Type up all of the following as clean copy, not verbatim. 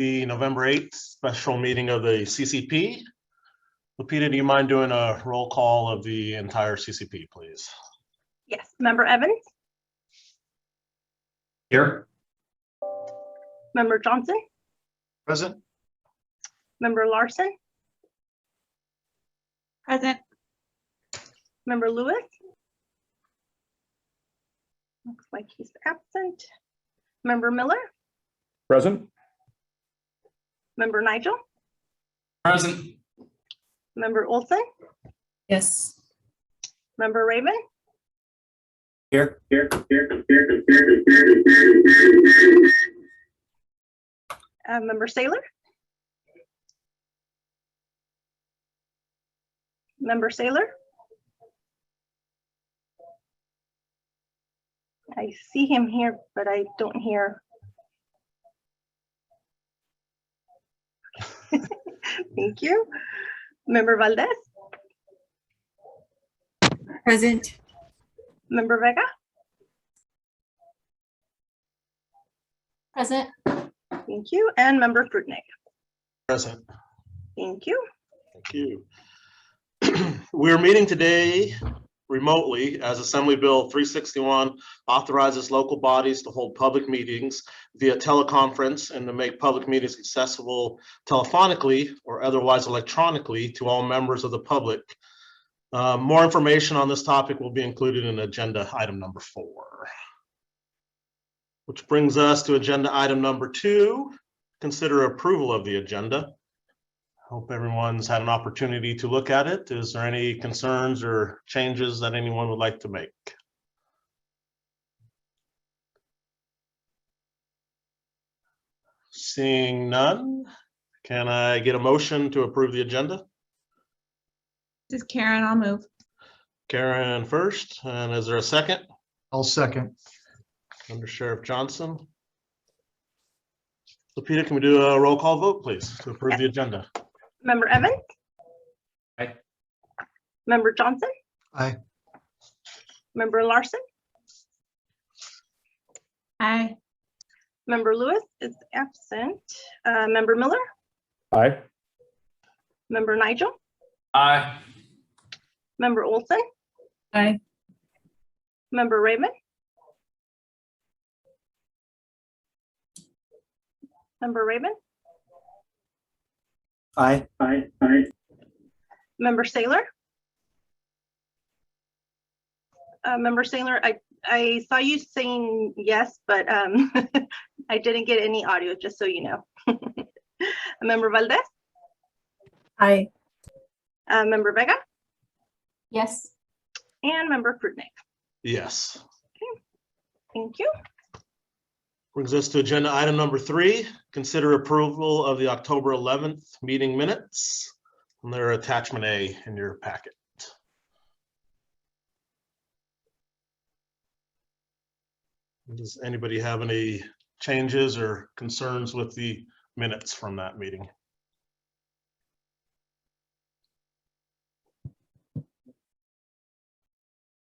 the November 8th special meeting of the CCP. Lupita, do you mind doing a roll call of the entire CCP, please? Yes. Member Evans? Here. Member Johnson? Present. Member Larson? Present. Member Lewis? Looks like he's absent. Member Miller? Present. Member Nigel? Present. Member Olson? Yes. Member Raven? Here. Member Saylor? Member Saylor? I see him here, but I don't hear. Thank you. Member Valdez? Present. Member Vega? Present. Thank you. And Member Fruitnick? Present. Thank you. Thank you. We're meeting today remotely as Assembly Bill 361 authorizes local bodies to hold public meetings via teleconference and to make public meetings accessible telephonically or otherwise electronically to all members of the public. More information on this topic will be included in agenda item number 4. Which brings us to agenda item number 2, consider approval of the agenda. Hope everyone's had an opportunity to look at it. Is there any concerns or changes that anyone would like to make? Seeing none, can I get a motion to approve the agenda? This is Karen. I'll move. Karen first, and is there a second? I'll second. Under Sheriff Johnson. Lupita, can we do a roll call vote, please, to approve the agenda? Member Evans? Aye. Member Johnson? Aye. Member Larson? Aye. Member Lewis is absent. Member Miller? Aye. Member Nigel? Aye. Member Olson? Aye. Member Raymond? Member Raven? Aye. Member Saylor? Member Saylor, I saw you saying yes, but I didn't get any audio, just so you know. Member Valdez? Aye. Member Vega? Yes. And Member Fruitnick. Yes. Thank you. Brings us to agenda item number 3, consider approval of the October 11th meeting minutes. And they're attachment A in your packet. Does anybody have any changes or concerns with the minutes from that meeting?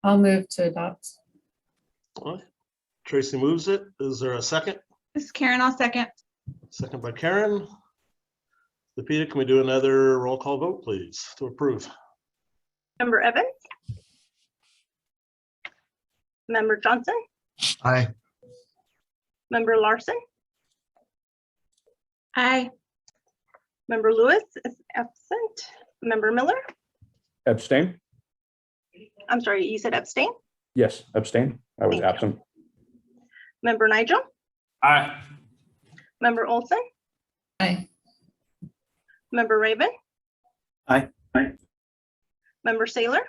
I'll move to adopt. All right. Tracy moves it. Is there a second? This is Karen. I'll second. Second by Karen. Lupita, can we do another roll call vote, please, to approve? Member Evans? Member Johnson? Aye. Member Larson? Aye. Member Lewis is absent. Member Miller? Abstain? I'm sorry, you said abstain? Yes, abstain. I was Thank you. absent. Member Nigel? Aye. Member Olson? Aye. Member Raven? Aye. Member Saylor?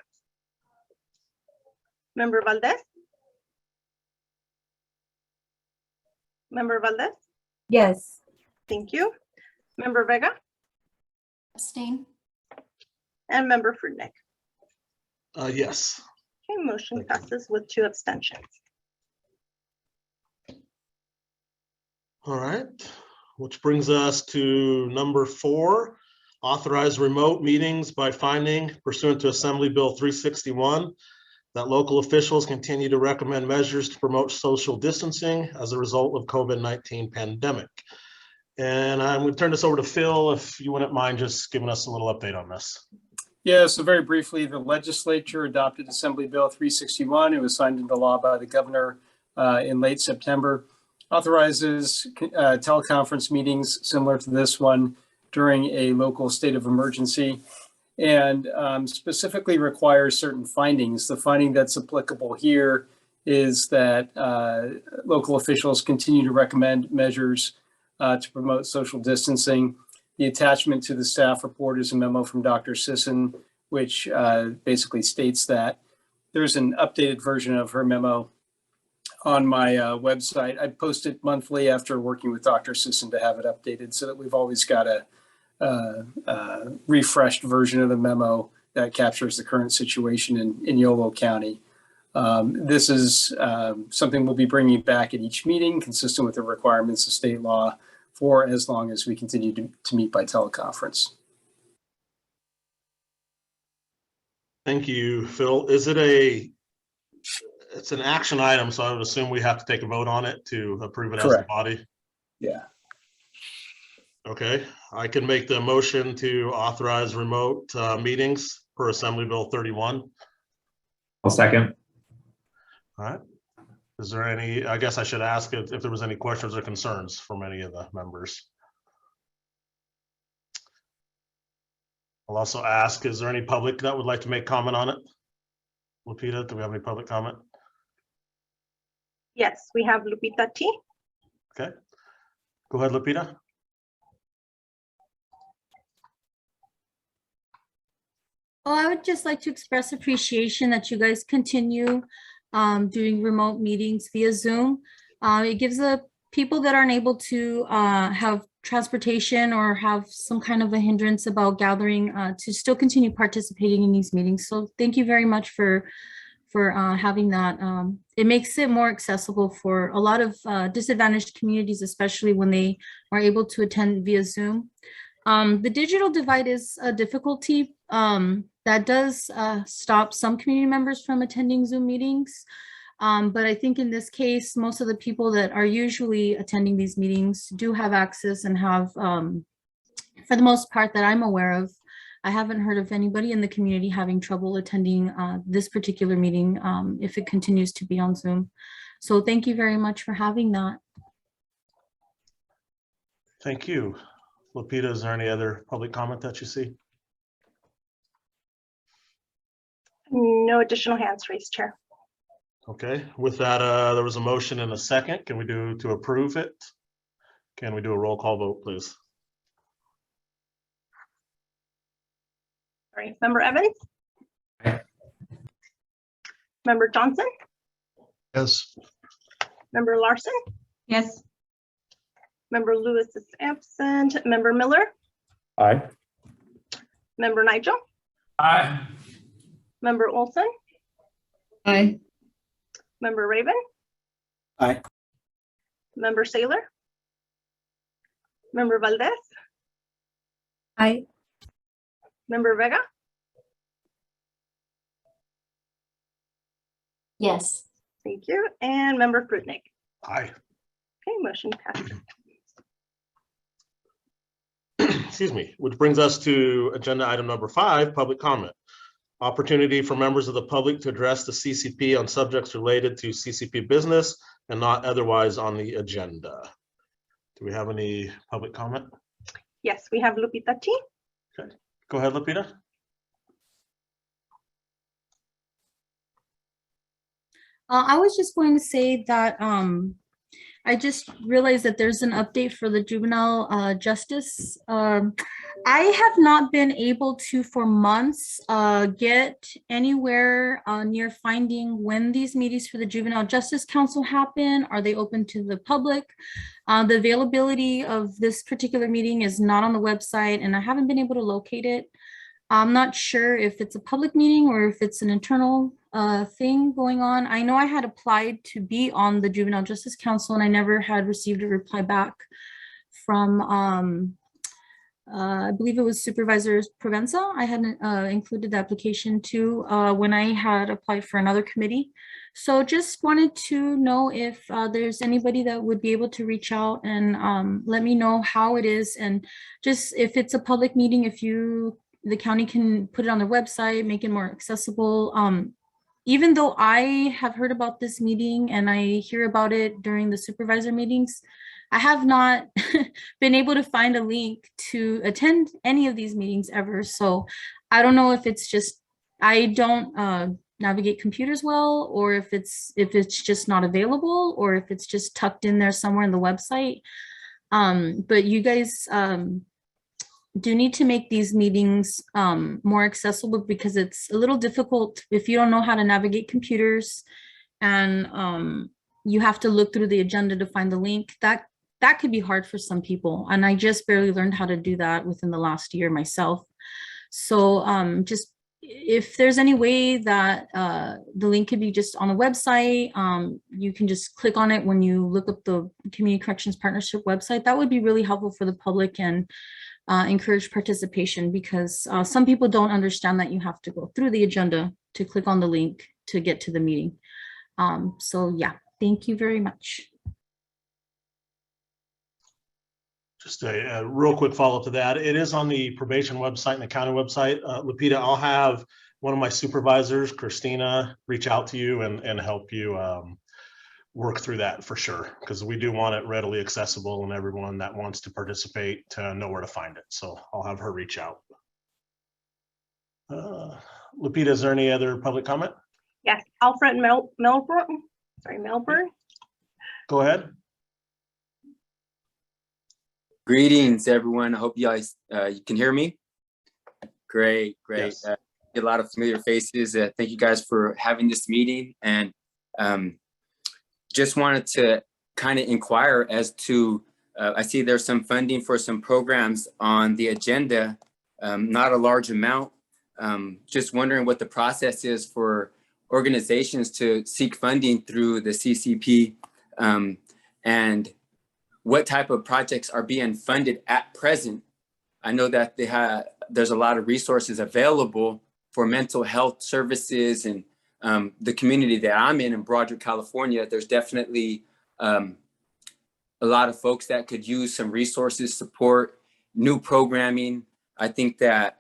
Member Valdez? Member Valdez? Yes. Thank you. Member Vega? Abstain. And Member Fruitnick. Yes. Okay, motion Thank you. passes with 2 abstentions. All right, which brings us to number 4, authorize remote meetings by finding pursuant to Assembly Bill 361 that local officials continue to recommend measures to promote social distancing as a result of COVID-19 pandemic. And I'm going to turn this over to Phil, if you wouldn't mind just giving us a little update on this. Yeah, so very briefly, the legislature adopted Assembly Bill 361. It was signed into law by the governor in late September. Authorizes teleconference meetings similar to this one during a local state of emergency, and specifically requires certain findings. The finding that's applicable here is that local officials continue to recommend measures to promote social distancing. The attachment to the staff report is a memo from Dr. Sisson, which basically states that. There's an updated version of her memo on my website. I post it monthly after working with Dr. Sisson to have it updated so that we've always got a refreshed version of the memo that captures the current situation in Yolo County. This is something we'll be bringing back at each meeting, consistent with the requirements of state law, for as long as we continue to meet by teleconference. Thank you, Phil. It's an action item, so I would assume we have to take a vote on it to approve it as a Correct. body. Yeah. Okay, I can make the motion to authorize remote meetings per Assembly Bill 31. I'll second. All right. Is there any, I guess I should ask if there was any questions or concerns from any of the members. I'll also ask, is there any public that would like to make comment on it? Lupita, do we have any public comment? Yes, we have Lupita T. Okay, go ahead, Lupita. Oh, I would just like to express appreciation that you guys continue doing remote meetings via Zoom. It gives the people that aren't able to have transportation or have some kind of a hindrance about gathering to still continue participating in these meetings. So thank you very much for having that. It makes it more accessible for a lot of disadvantaged communities, especially when they are able to attend via Zoom. The digital divide is a difficulty that does stop some community members from attending Zoom meetings. But I think in this case, most of the people that are usually attending these meetings do have access and have, for the most part that I'm aware of, I haven't heard of anybody in the community having trouble attending this particular meeting if it continues to be on Zoom. So thank you very much for having that. Thank you. Lupita, is there any other public comment that you see? No additional hands raised, Chair. Okay, with that, there was a motion and a second. Can we do to approve it? Can we do a roll call vote, please? All right, Member Evans? Aye. Member Johnson? Yes. Member Larson? Yes. Member Lewis is absent. Member Miller? Aye. Member Nigel? Aye. Member Olson? Aye. Member Raven? Aye. Member Saylor? Member Valdez? Aye. Member Vega? Yes. Thank you. And Member Prudnick? Aye. Okay, motion passed. Excuse me, which brings us to agenda item number 5, public comment. Opportunity for members of the public to address the CCP on subjects related to CCP business and not otherwise on the agenda. Do we have any public comment? Yes, we have Lupita T. Go ahead, Lupita. I was just going to say that I just realized that there's an update for the juvenile justice. I have not been able to, for months, get anywhere near finding when these meetings for the Juvenile Justice Council happen. Are they open to the public? The availability of this particular meeting is not on the website, and I haven't been able to locate it. I'm not sure if it's a public meeting or if it's an internal thing going on. I know I had applied to be on the Juvenile Justice Council and I never had received a reply back from I believe it was Supervisor Provenza. I had included the application too when I had applied for another committee. So just wanted to know if there's anybody that would be able to reach out and let me know how it is, and just if it's a public meeting, if the county can put it on their website, make it more accessible. Even though I have heard about this meeting and I hear about it during the supervisor meetings, I have not been able to find a link to attend any of these meetings ever. So I don't know if it's just I don't navigate computers well, or if it's just not available, or if it's just tucked in there somewhere in the website. But you guys do need to make these meetings more accessible, because it's a little difficult if you don't know how to navigate computers, and you have to look through the agenda to find the link. That could be hard for some people, and I just barely learned how to do that within the last year myself. So just if there's any way that the link could be just on the website, you can just click on it when you look up the Community Corrections Partnership website. That would be really helpful for the public and encourage participation, because some people don't understand that you have to go through the agenda to click on the link to get to the meeting. So yeah, thank you very much. Just a real quick follow-up to that. It is on the probation website and the county website. Lupita, I'll have one of my supervisors, Christina, reach out to you and help you work through that for sure, because we do want it readily accessible and everyone that wants to participate to know where to find it. So I'll have her reach out. Lupita, is there any other public comment? Yes, Alfred Melbourne. Go ahead. Greetings, everyone. I hope you guys you can hear me. Great. Yes. A lot of familiar faces. Thank you guys for having this meeting, and just wanted to kind of inquire as to, I see there's some funding for some programs on the agenda, not a large amount. Just wondering what the process is for organizations to seek funding through the CCP, and what type of projects are being funded at present. I know that there's a lot of resources available for mental health services, and the community that I'm in Broderick, California, there's definitely a lot of folks that could use some resources, support, new programming. I think that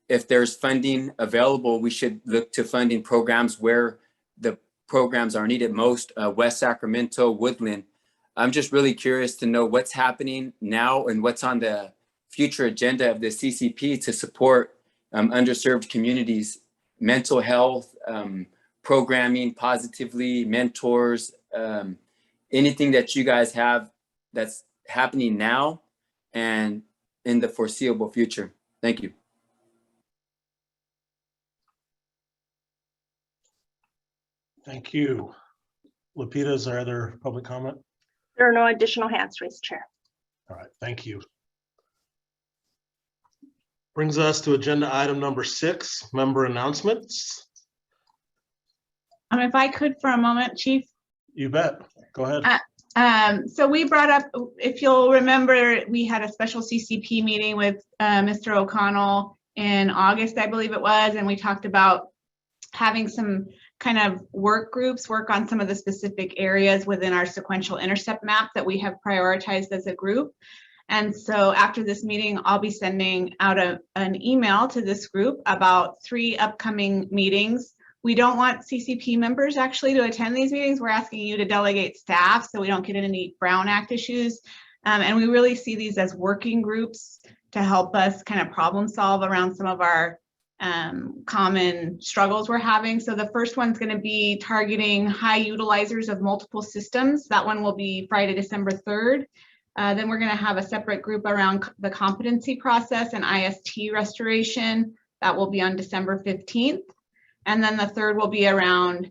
if there's funding available, we should look to funding programs where the programs are needed most, West Sacramento, Woodland. I'm just really curious to know what's happening now and what's on the future agenda of the CCP to support underserved communities, mental health, programming positively, mentors, anything that you guys have that's happening now and in the foreseeable future. Thank you. Thank you. Lupita, is there other public comment? There are no additional hands raised, Chair. All right, thank you. Brings us to agenda item number 6, member announcements. If I could for a moment, Chief. You bet. Go ahead. So we brought up, if you'll remember, we had a special CCP meeting with Mr. O'Connell in August, I believe it was, and we talked about having some kind of work groups work on some of the specific areas within our sequential intercept map that we have prioritized as a group. And so after this meeting, I'll be sending out an email to this group about 3 upcoming meetings. We don't want CCP members actually to attend these meetings. We're asking you to delegate staff so we don't get into any Brown Act issues. And we really see these as working groups to help us kind of problem solve around some of our common struggles we're having. So the first one's going to be targeting high utilizers of multiple systems. That one will be Friday, December 3rd. Then we're going to have a separate group around the competency process and IST restoration. That will be on December 15th. And then the third will be around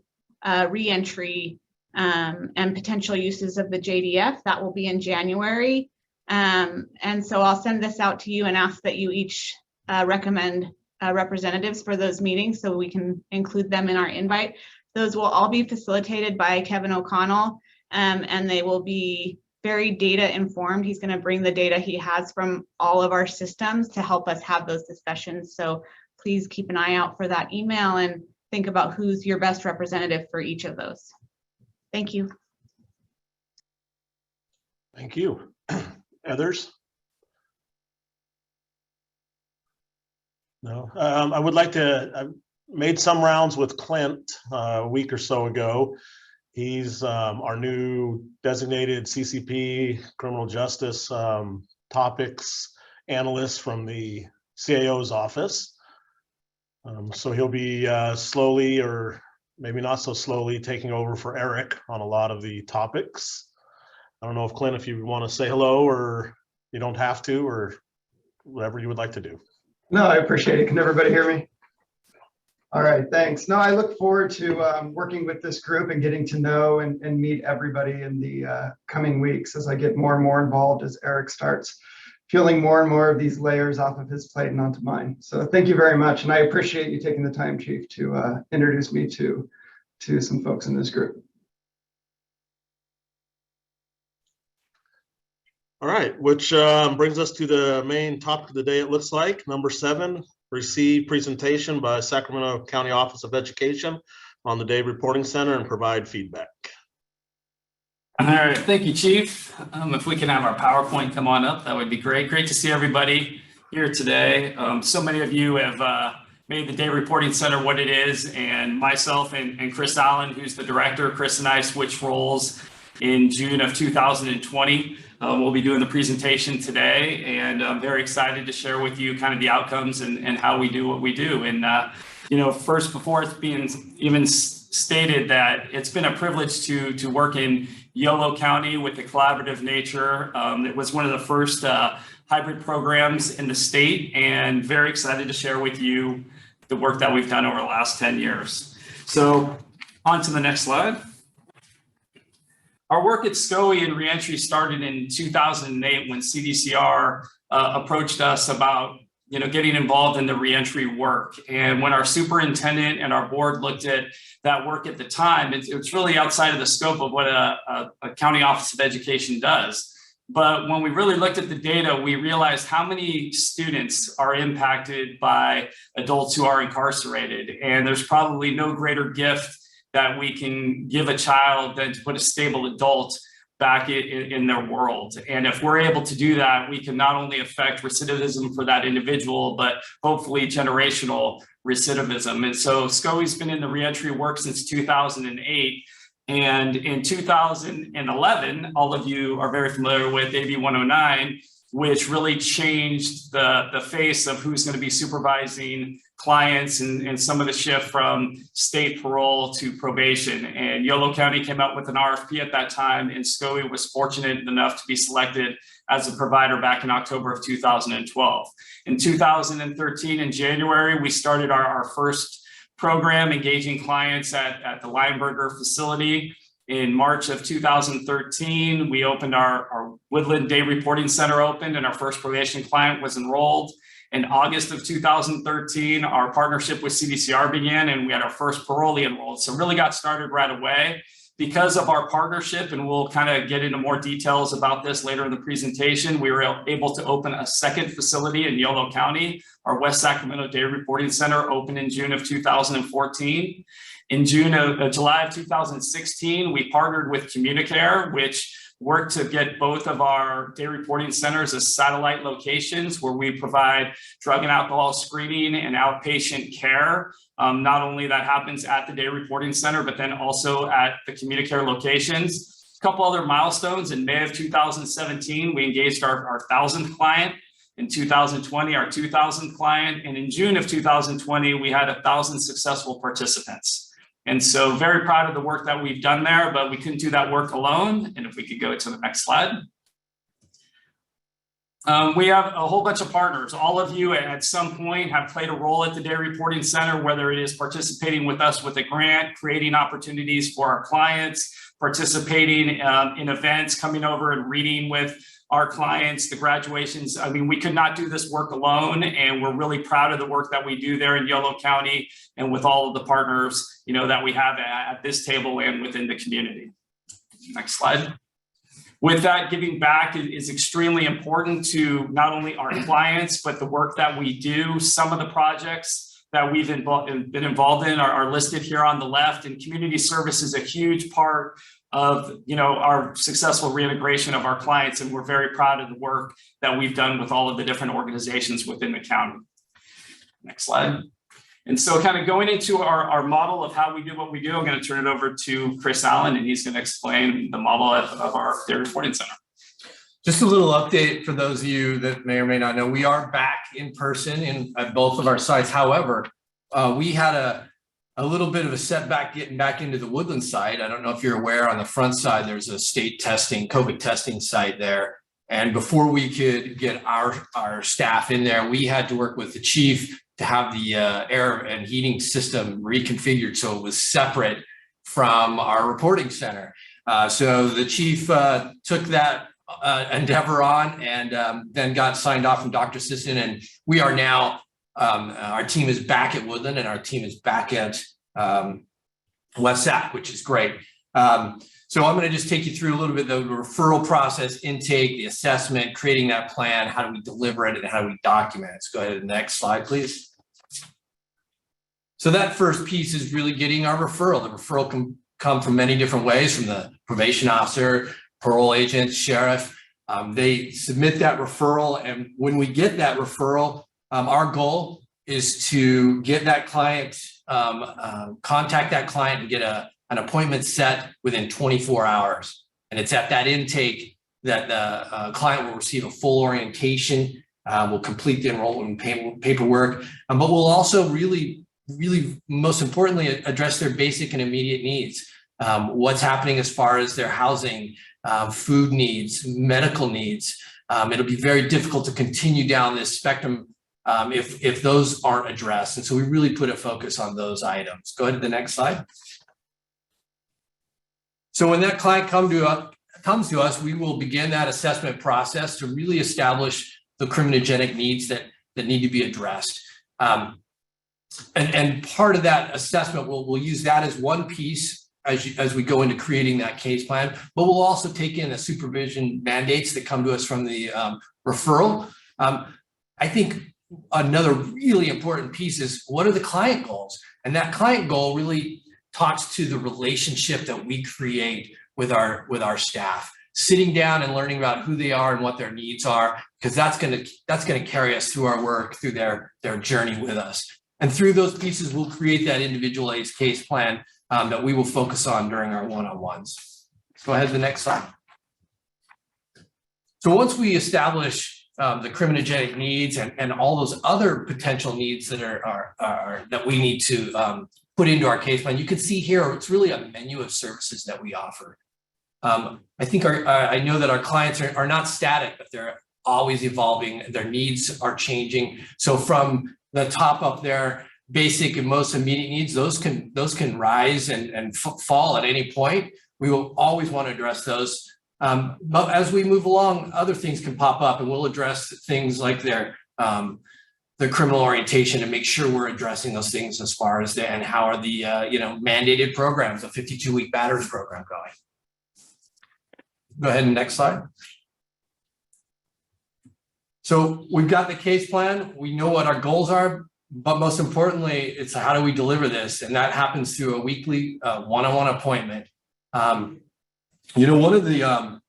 reentry and potential uses of the JDF. That will be in January. And so I'll send this out to you and ask that you each recommend representatives for those meetings so we can include them in our invite. Those will all be facilitated by Kevin O'Connell, and they will be very data informed. He's going to bring the data he has from all of our systems to help us have those discussions. So please keep an eye out for that email and think about who's your best representative for each of those. Thank you. Thank you. Others? No, I would like to, I made some rounds with Clint a week or so ago. He's our new designated CCP criminal justice topics analyst from the CAO's office. So he'll be slowly, or maybe not so slowly, taking over for Eric on a lot of the topics. I don't know if Clint, if you want to say hello, or you don't have to, or whatever you would like to do. No, I appreciate it. Can everybody hear me? All right, thanks. No, I look forward to working with this group and getting to know and meet everybody in the coming weeks as I get more and more involved, as Eric starts peeling more and more of these layers off of his plate and onto mine. So thank you very much. And I appreciate you taking the time, Chief, to introduce me to some folks in this group. All right, which brings us to the main topic of the day, it looks like. Number 7, receive presentation by Sacramento County Office of Education on the Day Reporting Center and provide feedback. All right, thank you, Chief. If we can have our PowerPoint come on up, that would be great. Great to see everybody here today. So many of you have made the Day Reporting Center what it is, and myself and Chris Allen, who's the director, Chris and I switched roles in June of 2020. We'll be doing the presentation today, and I'm very excited to share with you kind of the outcomes and how we do what we do. And, you know, first, before it's being even stated, that it's been a privilege to work in Yolo County with the collaborative nature. It was one of the first hybrid programs in the state, and very excited to share with you the work that we've done over the last 10 years. So on to the next slide. Our work at SCOE and reentry started in 2008 when CDCR approached us about, you know, getting involved in the reentry work. And when our superintendent and our board looked at that work at the time, it was really outside of the scope of what a county office of education does. But when we really looked at the data, we realized how many students are impacted by adults who are incarcerated. And there's probably no greater gift that we can give a child than to put a stable adult back in their world. And if we're able to do that, we can not only affect recidivism for that individual, but hopefully generational recidivism. And so SCOE's been in the reentry work since 2008. And in 2011, all of you are very familiar with AB 109, which really changed the face of who's going to be supervising clients and some of the shift from state parole to probation. And Yolo County came out with an RFP at that time, and SCOE was fortunate enough to be selected as a provider back in October of 2012. In 2013, in January, we started our first program engaging clients at the Lineberger facility. In March of 2013, we opened our Woodland Day Reporting Center opened, and our first probation client was enrolled. In August of 2013, our partnership with CDCR began, and we had our first parolee enrolled. So really got started right away. Because of our partnership, and we'll kind of get into more details about this later in the presentation, we were able to open a second facility in Yolo County. Our West Sacramento Day Reporting Center opened in June of 2014. In July of 2016, we partnered with Communicare, which worked to get both of our day reporting centers as satellite locations where we provide drug and alcohol screening and outpatient care. Not only that happens at the day reporting center, but then also at the Communicare locations. A couple other milestones. In May of 2017, we engaged our 1,000th client. In 2020, our 2,000th client. And in June of 2020, we had 1,000 successful participants. And so very proud of the work that we've done there, but we couldn't do that work alone. And if we could go to the next slide. We have a whole bunch of partners. All of you at some point have played a role at the Day Reporting Center, whether it is participating with us with a grant, creating opportunities for our clients, participating in events, coming over and reading with our clients, the graduations. I mean, we could not do this work alone, and we're really proud of the work that we do there in Yolo County and with all of the partners, you know, that we have at this table and within the community. Next slide. With that, giving back is extremely important to not only our clients, but the work that we do. Some of the projects that we've been involved in are listed here on the left, and community service is a huge part of our successful reintegration of our clients, and we're very proud of the work that we've done with all of the different organizations within the county. Next slide. And so kind of going into our model of how we do what we do, I'm going to turn it over to Chris Allen, and he's going to explain the model of our dairy reporting center. Just a little update for those of you that may or may not know, we are back in person at both of our sites. However, we had a little bit of a setback getting back into the Woodland site. I don't know if you're aware, on the front side, there's a state COVID testing site there. And before we could get our staff in there, we had to work with the chief to have the air and heating system reconfigured so it was separate from our reporting center. So the chief took that endeavor on and then got signed off from Dr. Sisson, and we are now, our team is back at Woodland and our team is back at West Sac, which is great. So I'm going to just take you through a little bit of the referral process, intake, the assessment, creating that plan, how do we deliver it, and how do we document it. Let's go ahead to the next slide, please. So that first piece is really getting our referral. The referral can come from many different ways, from the probation officer, parole agent, sheriff. They submit that referral, and when we get that referral, our goal is to get that client, contact that client and get an appointment set within 24 hours. And it's at that intake that the client will receive a full orientation, will complete the enrollment paperwork, but we'll also really most importantly address their basic and immediate needs. What's happening as far as their housing, food needs, medical needs. It'll be very difficult to continue down this spectrum if those aren't addressed. And so we really put a focus on those items. Go ahead to the next slide. So when that client comes to us, we will begin that assessment process to really establish the criminogenic needs that need to be addressed. And part of that assessment, we'll use that as one piece as we go into creating that case plan, but we'll also take in the supervision mandates that come to us from the referral. I think another really important piece is, what are the client goals? And that client goal really talks to the relationship that we create with our staff, sitting down and learning about who they are and what their needs are, because that's going to carry us through our work, through their journey with us. And through those pieces, we'll create that individualized case plan that we will focus on during our one-on-ones. Go ahead to the next slide. So once we establish the criminogenic needs and all those other potential needs that that we need to put into our case plan, you can see here, it's really a menu of services that we offer. I think I know that our clients are not static, but they're always evolving. Their needs are changing. So from the top up there, basic and most immediate needs, those can rise and fall at any point. We will always want to address those. But as we move along, other things can pop up, and we'll address things like their criminal orientation and make sure we're addressing those things as far as and how are the mandated programs, the 52-week battery program going. Go ahead and next slide. So we've got the case plan. We know what our goals are, but most importantly, it's how do we deliver this? And that happens through a weekly one-on-one appointment. One of the,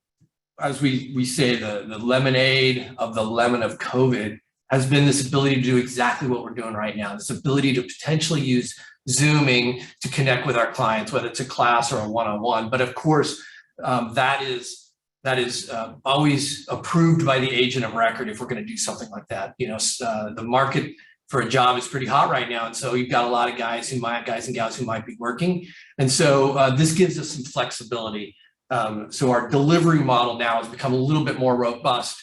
as we say, the lemonade of the lemon of COVID has been this ability to do exactly what we're doing right now. This ability to potentially use Zooming to connect with our clients, whether it's a class or a one-on-one. But of course, that is always approved by the agent of record if we're going to do something like that. The market for a job is pretty hot right now, and so you've got a lot of guys and gals who might be working, and so this gives us some flexibility. So our delivery model now has become a little bit more robust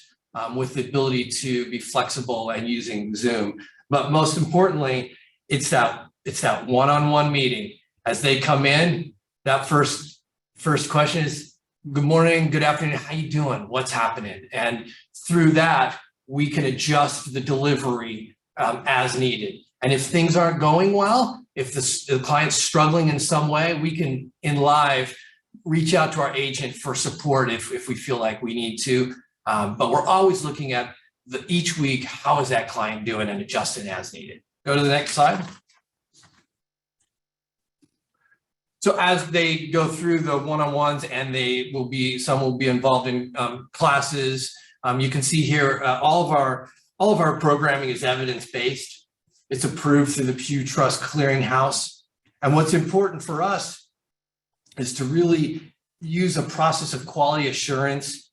with the ability to be flexible and using Zoom. But most importantly, it's that one-on-one meeting. As they come in, that first question is, good morning, good afternoon, how you doing? What's happening? And through that, we can adjust the delivery as needed. And if things aren't going well, if the client's struggling in some way, we can in live reach out to our agent for support if we feel like we need to. But we're always looking at each week, how is that client doing, and adjusting as needed. Go to the next slide. So as they go through the one-on-ones, and some will be involved in classes. You can see here all of our programming is evidence-based. It's approved through the Pew Trust Clearinghouse. And what's important for us is to really use a process of quality assurance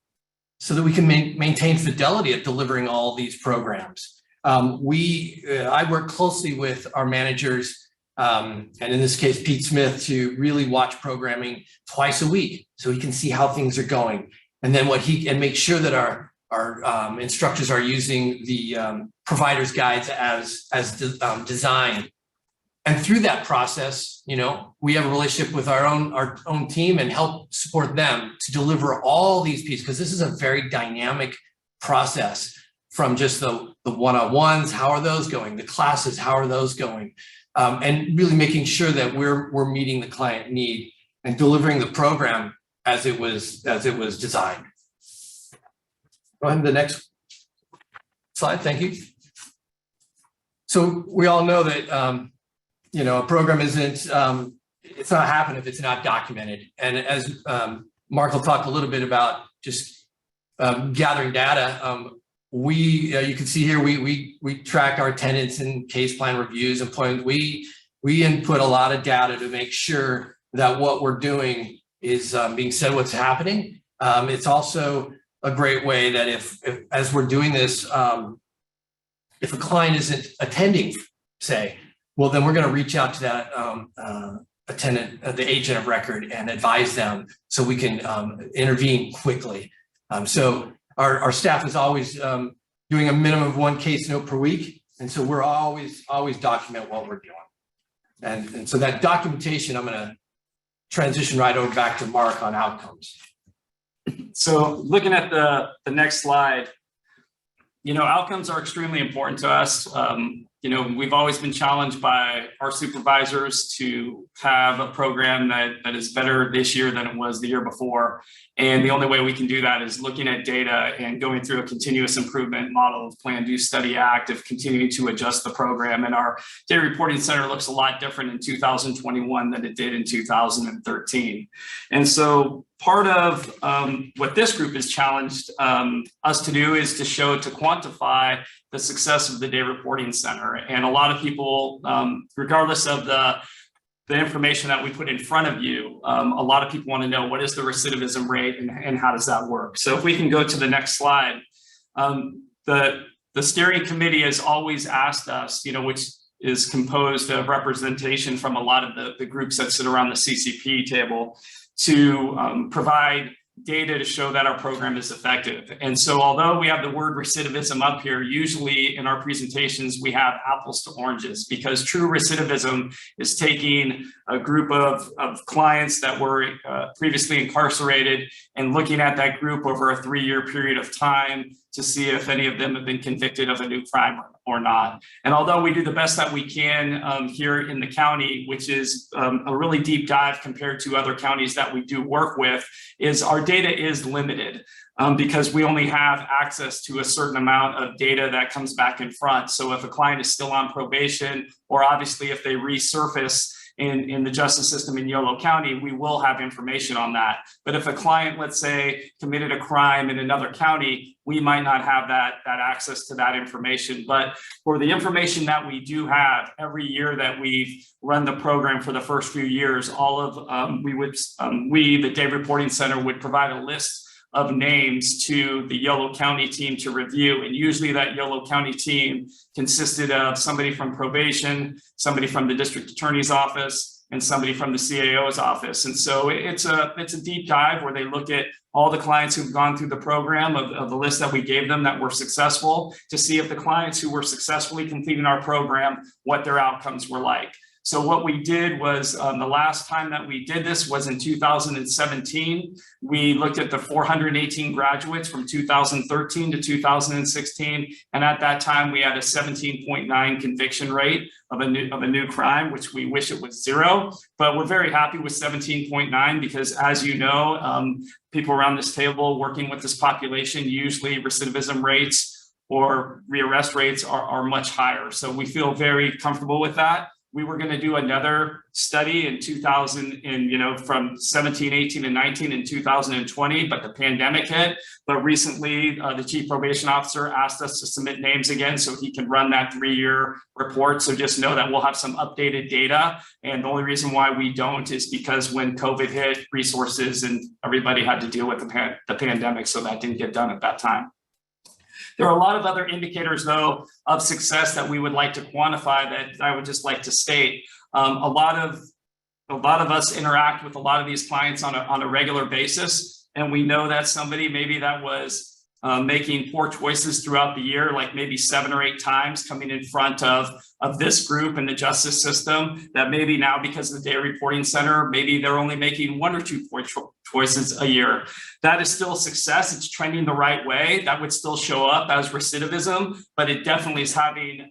so that we can maintain fidelity at delivering all these programs. I work closely with our managers, and in this case, Pete Smith, to really watch programming twice a week so he can see how things are going. And then and make sure that our instructors are using the provider's guides as designed. And through that process, we have a relationship with our own team and help support them to deliver all these pieces, because this is a very dynamic process, from just the one-on-ones, how are those going? The classes, how are those going? And really making sure that we're meeting the client need and delivering the program as it was designed. Go ahead to the next slide. Thank you. So we all know that a program it's not happening if it's not documented. And as Mark will talk a little bit about just gathering data, you can see here we track our attendance and case plan reviews, employment. We input a lot of data to make sure that what we're doing is being said what's happening. It's also a great way that if as we're doing this, if a client isn't attending, say, well, then we're going to reach out to that attendant, the agent of record, and advise them so we can intervene quickly. So our staff is always doing a minimum of 1 case note per week. And so we're always document what we're doing. And so that documentation, I'm going to transition right over back to Mark on outcomes. So looking at the next slide, outcomes are extremely important to us. We've always been challenged by our supervisors to have a program that is better this year than it was the year before. And the only way we can do that is looking at data and going through a continuous improvement model of Plan, Do, Study, Act, of continuing to adjust the program. And our data reporting center looks a lot different in 2021 than it did in 2013. And so part of what this group has challenged us to do is to quantify the success of the data reporting center. And a lot of people, regardless of the information that we put in front of you, a lot of people want to know, what is the recidivism rate and how does that work? So if we can go to the next slide, the steering committee has always asked us, which is composed of representation from a lot of the groups that sit around the CCP table, to provide data to show that our program is effective. And so although we have the word recidivism up here, usually in our presentations, we have apples to oranges, because true recidivism is taking a group of clients that were previously incarcerated and looking at that group over a 3-year period of time to see if any of them have been convicted of a new crime or not. And although we do the best that we can here in the county, which is a really deep dive compared to other counties that we do work with, is our data is limited because we only have access to a certain amount of data that comes back in front. So if a client is still on probation, or obviously if they resurface in the justice system in Yolo County, we will have information on that. But if a client, let's say, committed a crime in another county, we might not have that access to that information. But for the information that we do have, every year that we've run the program for the first few years, we, the Data Reporting Center, would provide a list of names to the Yolo County team to review. And usually that Yolo County team consisted of somebody from probation, somebody from the district attorney's office, and somebody from the CAO's office. And so it's a deep dive where they look at all the clients who've gone through the program of the list that we gave them that were successful, to see if the clients who were successfully completing our program, what their outcomes were like. So what we did was the last time that we did this was in 2017. We looked at the 418 graduates from 2013 to 2016. And at that time, we had a 17.9 conviction rate of a new crime, which we wish it was 0. But we're very happy with 17.9 because, as you know, people around this table working with this population, usually recidivism rates or rearrest rates are much higher. So we feel very comfortable with that. We were going to do another study in 2000 from 17, 18 and 19 in 2020, but the pandemic hit. But recently the chief probation officer asked us to submit names again so he can run that 3-year report. So just know that we'll have some updated data. And the only reason why we don't is because when COVID hit, resources and everybody had to deal with the pandemic. So that didn't get done at that time. There are a lot of other indicators, though, of success that we would like to quantify that I would just like to state. A lot of us interact with a lot of these clients on a regular basis, and we know that somebody maybe that was making poor choices throughout the year, like maybe 7 or 8 times coming in front of this group in the justice system, that maybe now because of the Day Reporting Center, maybe they're only making 1 or 2 poor choices a year. That is still success. It's trending the right way. That would still show up as recidivism, but it definitely is having,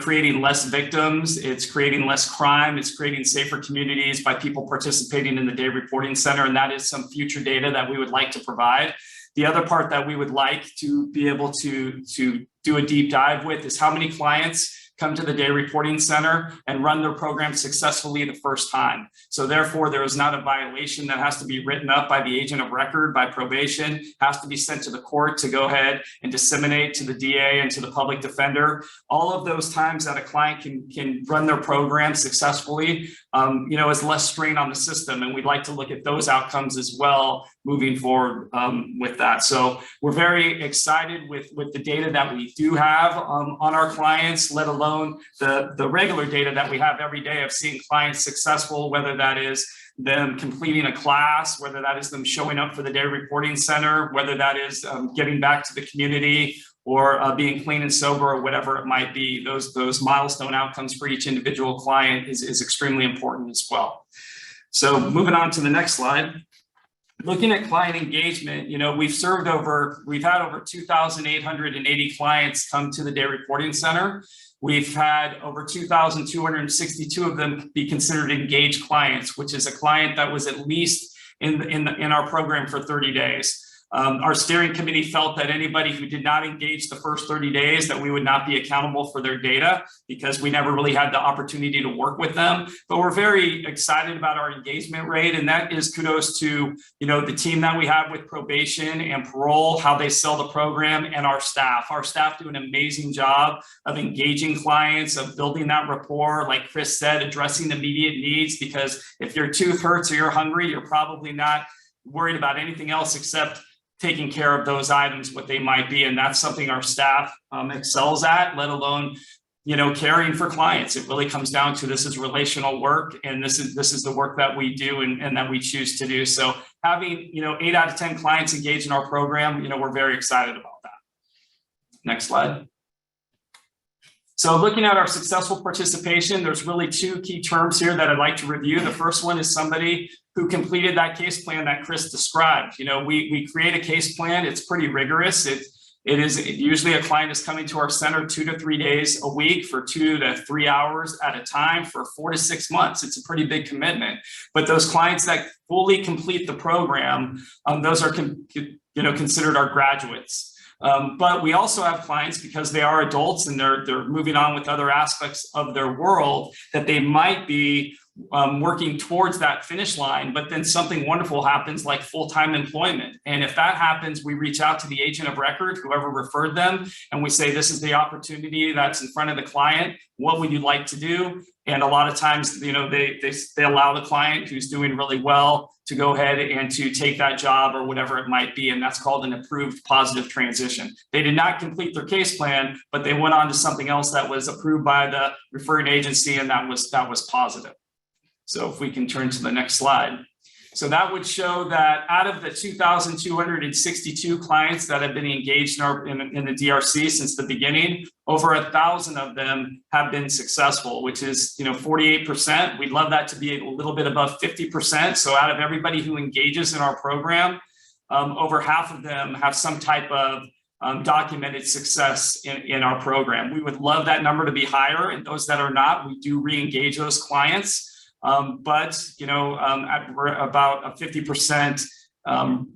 creating less victims. It's creating less crime. It's creating safer communities by people participating in the Day Reporting Center. And that is some future data that we would like to provide. The other part that we would like to be able to do a deep dive with is how many clients come to the Day Reporting Center and run their program successfully the first time. So therefore, there is not a violation that has to be written up by the agent of record, by probation, has to be sent to the court to go ahead and disseminate to the DA and to the public defender. All of those times that a client can run their program successfully, is less strain on the system. And we'd like to look at those outcomes as well moving forward with that. So we're very excited with the data that we do have on our clients, let alone the regular data that we have every day of seeing clients successful, whether that is them completing a class, whether that is them showing up for the Day Reporting Center, whether that is getting back to the community or being clean and sober or whatever it might be. Those milestone outcomes for each individual client is extremely important as well. So moving on to the next slide. Looking at client engagement, we've had over 2,880 clients come to the Day Reporting Center. We've had over 2,262 of them be considered engaged clients, which is a client that was at least in our program for 30 days. Our steering committee felt that anybody who did not engage the first 30 days, that we would not be accountable for their data because we never really had the opportunity to work with them. But we're very excited about our engagement rate. And that is kudos to, the team that we have with probation and parole, how they sell the program, and our staff. Our staff do an amazing job of engaging clients, of building that rapport, like Chris said, addressing immediate needs, because if your tooth hurts or you're hungry, you're probably not worried about anything else except taking care of those items, what they might be. And that's something our staff excels at, let alone, caring for clients. It really comes down to, this is relational work, and this is the work that we do and that we choose to do. So having, 8 out of 10 clients engaged in our program, we're very excited about that. Next slide. So looking at our successful participation, there's really 2 key terms here that I'd like to review. The first one is somebody who completed that case plan that Chris described. We create a case plan. It's pretty rigorous. It is usually a client is coming to our center 2 to 3 days a week for 2 to 3 hours at a time for 4 to 6 months. It's a pretty big commitment. But those clients that fully complete the program, those are considered our graduates. But we also have clients, because they are adults and they're moving on with other aspects of their world, that they might be working towards that finish line, but then something wonderful happens, like full-time employment. And if that happens, we reach out to the agent of record, whoever referred them, and we say, this is the opportunity that's in front of the client. What would you like to do? And a lot of times, they allow the client who's doing really well to go ahead and to take that job or whatever it might be. And that's called an approved positive transition. They did not complete their case plan, but they went on to something else that was approved by the referring agency, and that was positive. So if we can turn to the next slide. So that would show that out of the 2,262 clients that have been engaged in the DRC since the beginning, over 1,000 of them have been successful, which is 48%. We'd love that to be a little bit above 50%. So out of everybody who engages in our program, over half of them have some type of documented success in our program. We would love that number to be higher, and those that are not, we do re-engage those clients. But we're about a 50%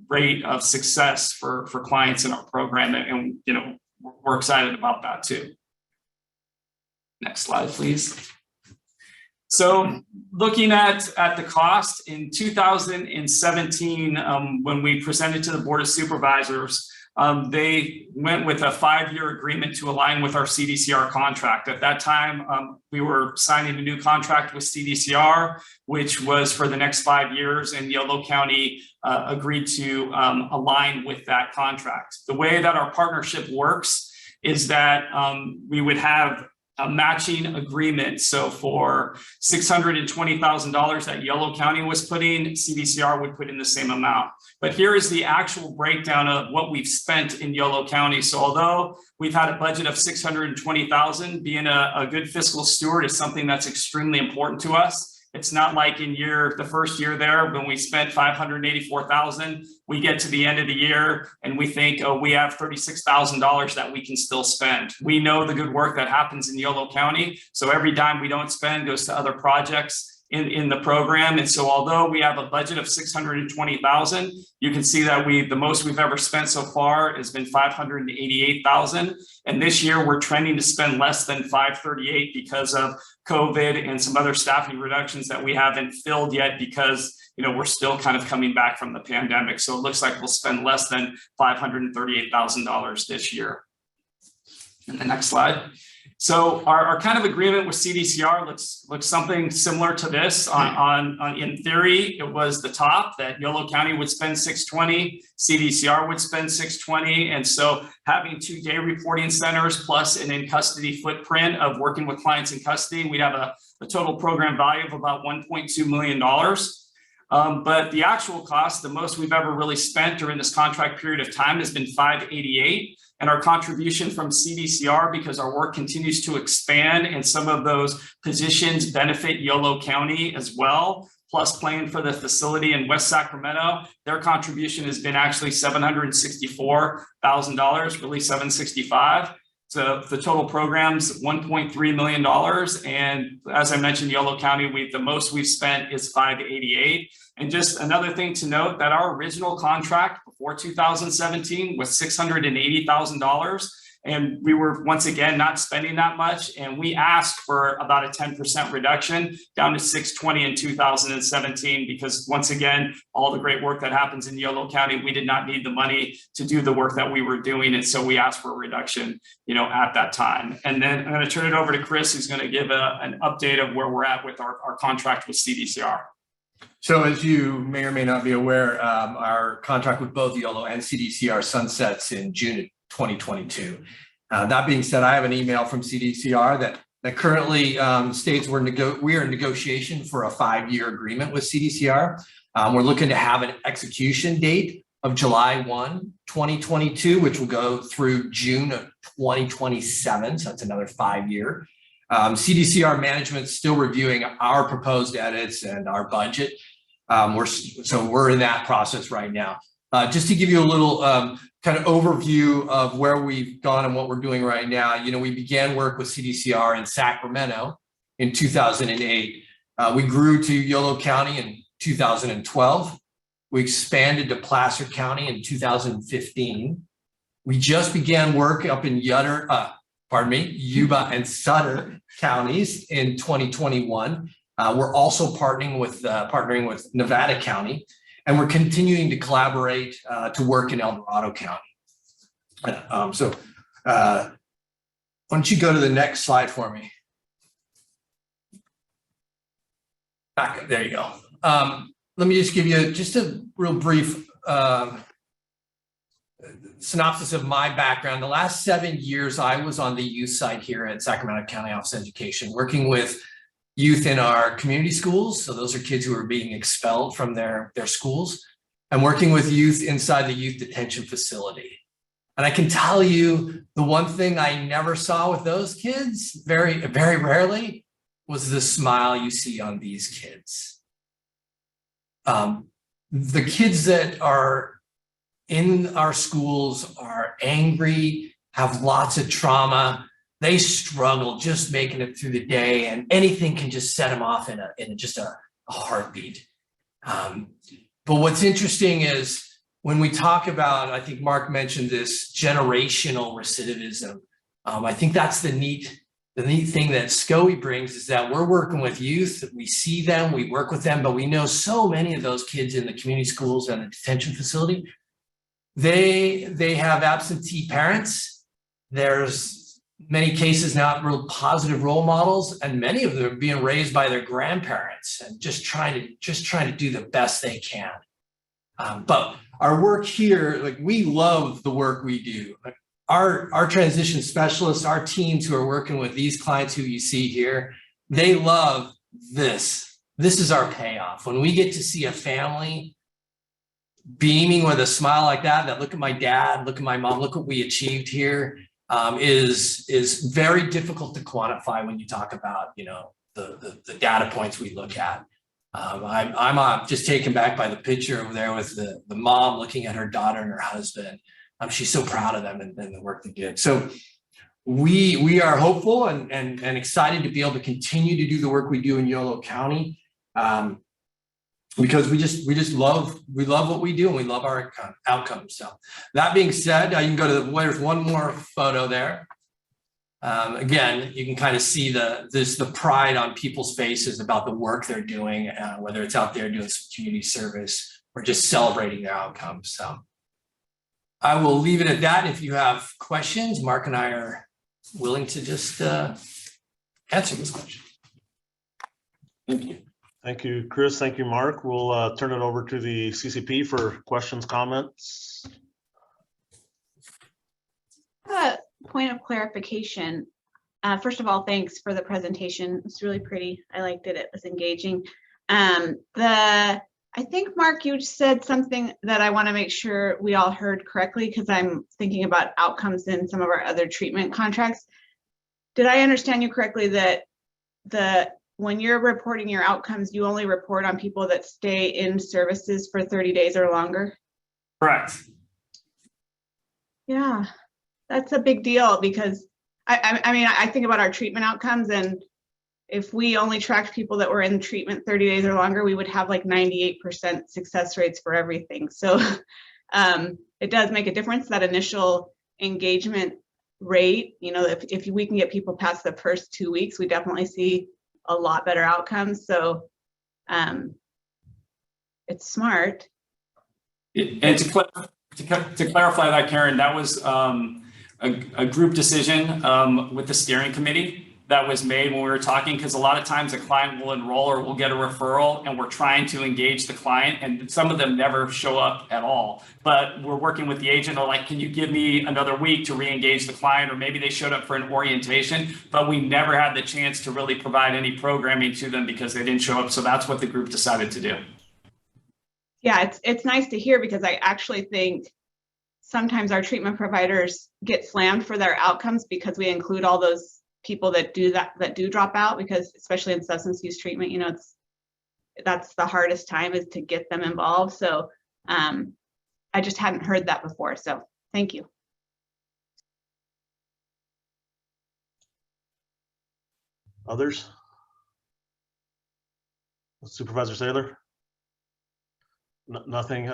rate of success for clients in our program, and we're excited about that too. Next slide, please. So looking at the cost in 2017, when we presented to the Board of Supervisors, they went with a 5-year agreement to align with our CDCR contract. At that time, we were signing a new contract with CDCR, which was for the next 5 years, and Yolo County agreed to align with that contract. The way that our partnership works is that we would have a matching agreement. So for $620,000 that Yolo County was putting, CDCR would put in the same amount. But here is the actual breakdown of what we've spent in Yolo County. So although we've had a budget of $620,000, being a good fiscal steward is something that's extremely important to us. It's not like in the first year there when we spent $584,000, we get to the end of the year and we think, oh, we have $36,000 that we can still spend. We know the good work that happens in Yolo County. So every dime we don't spend goes to other projects in the program. And so although we have a budget of $620,000, you can see that the most we've ever spent so far has been $588,000. And this year we're trending to spend less than $538 because of COVID and some other staffing reductions that we haven't filled yet because we're still kind of coming back from the pandemic. So it looks like we'll spend less than $538,000 this year. And the next slide. So our kind of agreement with CDCR looks something similar to this. In theory, it was the top that Yolo County would spend $620, CDCR would spend $620, and so having 2 day reporting centers plus an in-custody footprint of working with clients in custody, we'd have a total program value of about $1.2 million. But the actual cost, the most we've ever really spent during this contract period of time has been $588. And our contribution from CDCR, because our work continues to expand and some of those positions benefit Yolo County as well, plus playing for the facility in West Sacramento, their contribution has been actually $764,000, really $765,000. So the total program's $1.3 million. And as I mentioned, Yolo County, the most we've spent is $588. And just another thing to note that our original contract before 2017 was $680,000. And we were, once again, not spending that much. And we asked for about a 10% reduction down to $620 in 2017, because once again, all the great work that happens in Yolo County, we did not need the money to do the work that we were doing. And so we asked for a reduction, at that time. And then I'm going to turn it over to Chris, who's going to give an update of where we're at with our contract with CDCR. So as you may or may not be aware, our contract with both Yolo and CDCR sunsets in June of 2022. That being said, I have an email from CDCR that currently states we are in negotiation for a 5-year agreement with CDCR. We're looking to have an execution date of July 1, 2022, which will go through June of 2027. So that's another 5-year. CDCR management's still reviewing our proposed edits and our budget. We're in that process right now. Just to give you a little kind of overview of where we've gone and what we're doing right now, we began work with CDCR in Sacramento in 2008. We grew to Yolo County in 2012. We expanded to Placer County in 2015. We just began work up in Yuba and Sutter counties in 2021. We're also partnering with Nevada County, and we're continuing to collaborate to work in El Dorado County. Why don't you go to the next slide for me? Back, there you go. Let me just give you just a real brief synopsis of my background. The last 7 years, I was on the youth side here at Sacramento County Office of Education, working with youth in our community schools. So those are kids who are being expelled from their schools, and working with youth inside the youth detention facility. And I can tell you the one thing I never saw with those kids, very, very rarely, was the smile you see on these kids. The kids that are in our schools are angry, have lots of trauma. They struggle just making it through the day, and anything can just set them off in just a heartbeat. But what's interesting is when we talk about, I think Mark mentioned this, generational recidivism. I think that's the neat thing that SCOE brings, is that we're working with youth. We see them, we work with them, but we know so many of those kids in the community schools and the detention facility, they have absentee parents. There's many cases not real positive role models, and many of them are being raised by their grandparents and just trying to do the best they can. But our work here, like, we love the work we do. Like, our transition specialists, our teams who are working with these clients who you see here, they love this. This is our payoff. When we get to see a family beaming with a smile like that look at my dad, look at my mom, look what we achieved here, is very difficult to quantify when you talk about, you know, the data points we look at. I'm just taken back by the picture over there with the mom looking at her daughter and her husband. She's so proud of them and the work they did. So we are hopeful and excited to be able to continue to do the work we do in Yolo County, because we just love what we do, and we love our outcomes. So that being said, you can go to there's one more photo there. Again, you can kind of see the pride on people's faces about the work they're doing, whether it's out there doing some community service or just celebrating their outcomes. So I will leave it at that. If you have questions, Mark and I are willing to just answer this question. Thank you. Thank you, Chris. Thank you, Mark. We'll turn it over to the CCP for questions, comments. Point of clarification. First of all, thanks for the presentation. It's really pretty. I liked it. It was engaging. I think, Mark, you said something that I want to make sure we all heard correctly, because I'm thinking about outcomes in some of our other treatment contracts. Did I understand you correctly that when you're reporting your outcomes, you only report on people that stay in services for 30 days or longer? Correct. Yeah, that's a big deal, because I mean, I think about our treatment outcomes, and if we only tracked people that were in treatment 30 days or longer, we would have like 98% success rates for everything. So it does make a difference, that initial engagement rate. You know, if we can get people past the first 2 weeks, we definitely see a lot better outcomes. So it's smart. And to clarify that, Karen, that was a group decision with the steering committee that was made when we were talking, because a lot of times a client will enroll or we'll get a referral and we're trying to engage the client, and some of them never show up at all. But we're working with the agent, or like, can you give me another week to re-engage the client? Or maybe they showed up for an orientation, but we never had the chance to really provide any programming to them because they didn't show up. So that's what the group decided to do. Yeah, it's nice to hear, because I actually think sometimes our treatment providers get slammed for their outcomes because we include all those people that do drop out, because especially in substance use treatment, you know, that's the hardest time, is to get them involved. So I just hadn't heard that before. So thank you. Others? Supervisor Saylor? Nothing.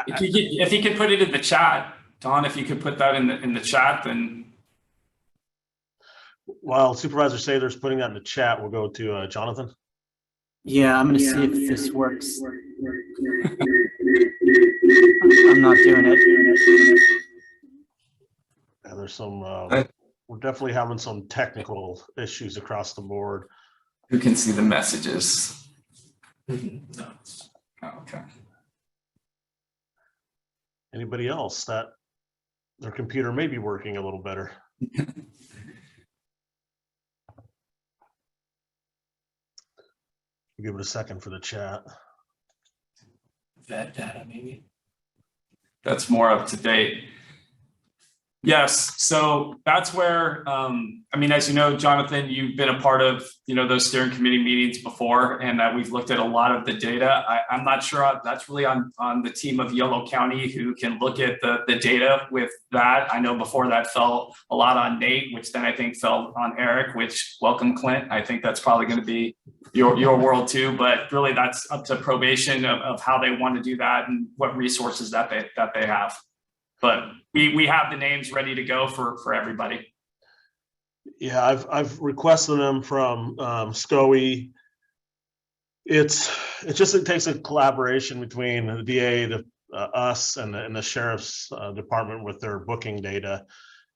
If you could put it in the chat, Don, if you could put that in the chat, then. While Supervisor Saylor's putting that in the chat, we'll go to Jonathan. Yeah, I'm going to see if this works. I'm not doing it. Yeah, there's some, we're definitely having some technical issues across the board. Who can see the messages? No. Oh, okay. Anybody else that their computer may be working a little better? Give it a second for the chat. Vet data, maybe. That's more up to date. Yes, so that's where, I mean, as you know, Jonathan, you've been a part of, those steering committee meetings before, and that we've looked at a lot of the data. I'm not sure that's really on the team of Yolo County who can look at the data with that. I know before that fell a lot on Nate, which then I think fell on Eric, which welcome Clint. I think that's probably going to be your world too, but really that's up to probation of how they want to do that and what resources that they have. But we have the names ready to go for everybody. Yeah, I've requested them from SCOE. It takes a collaboration between the DA, us, and the sheriff's department with their booking data,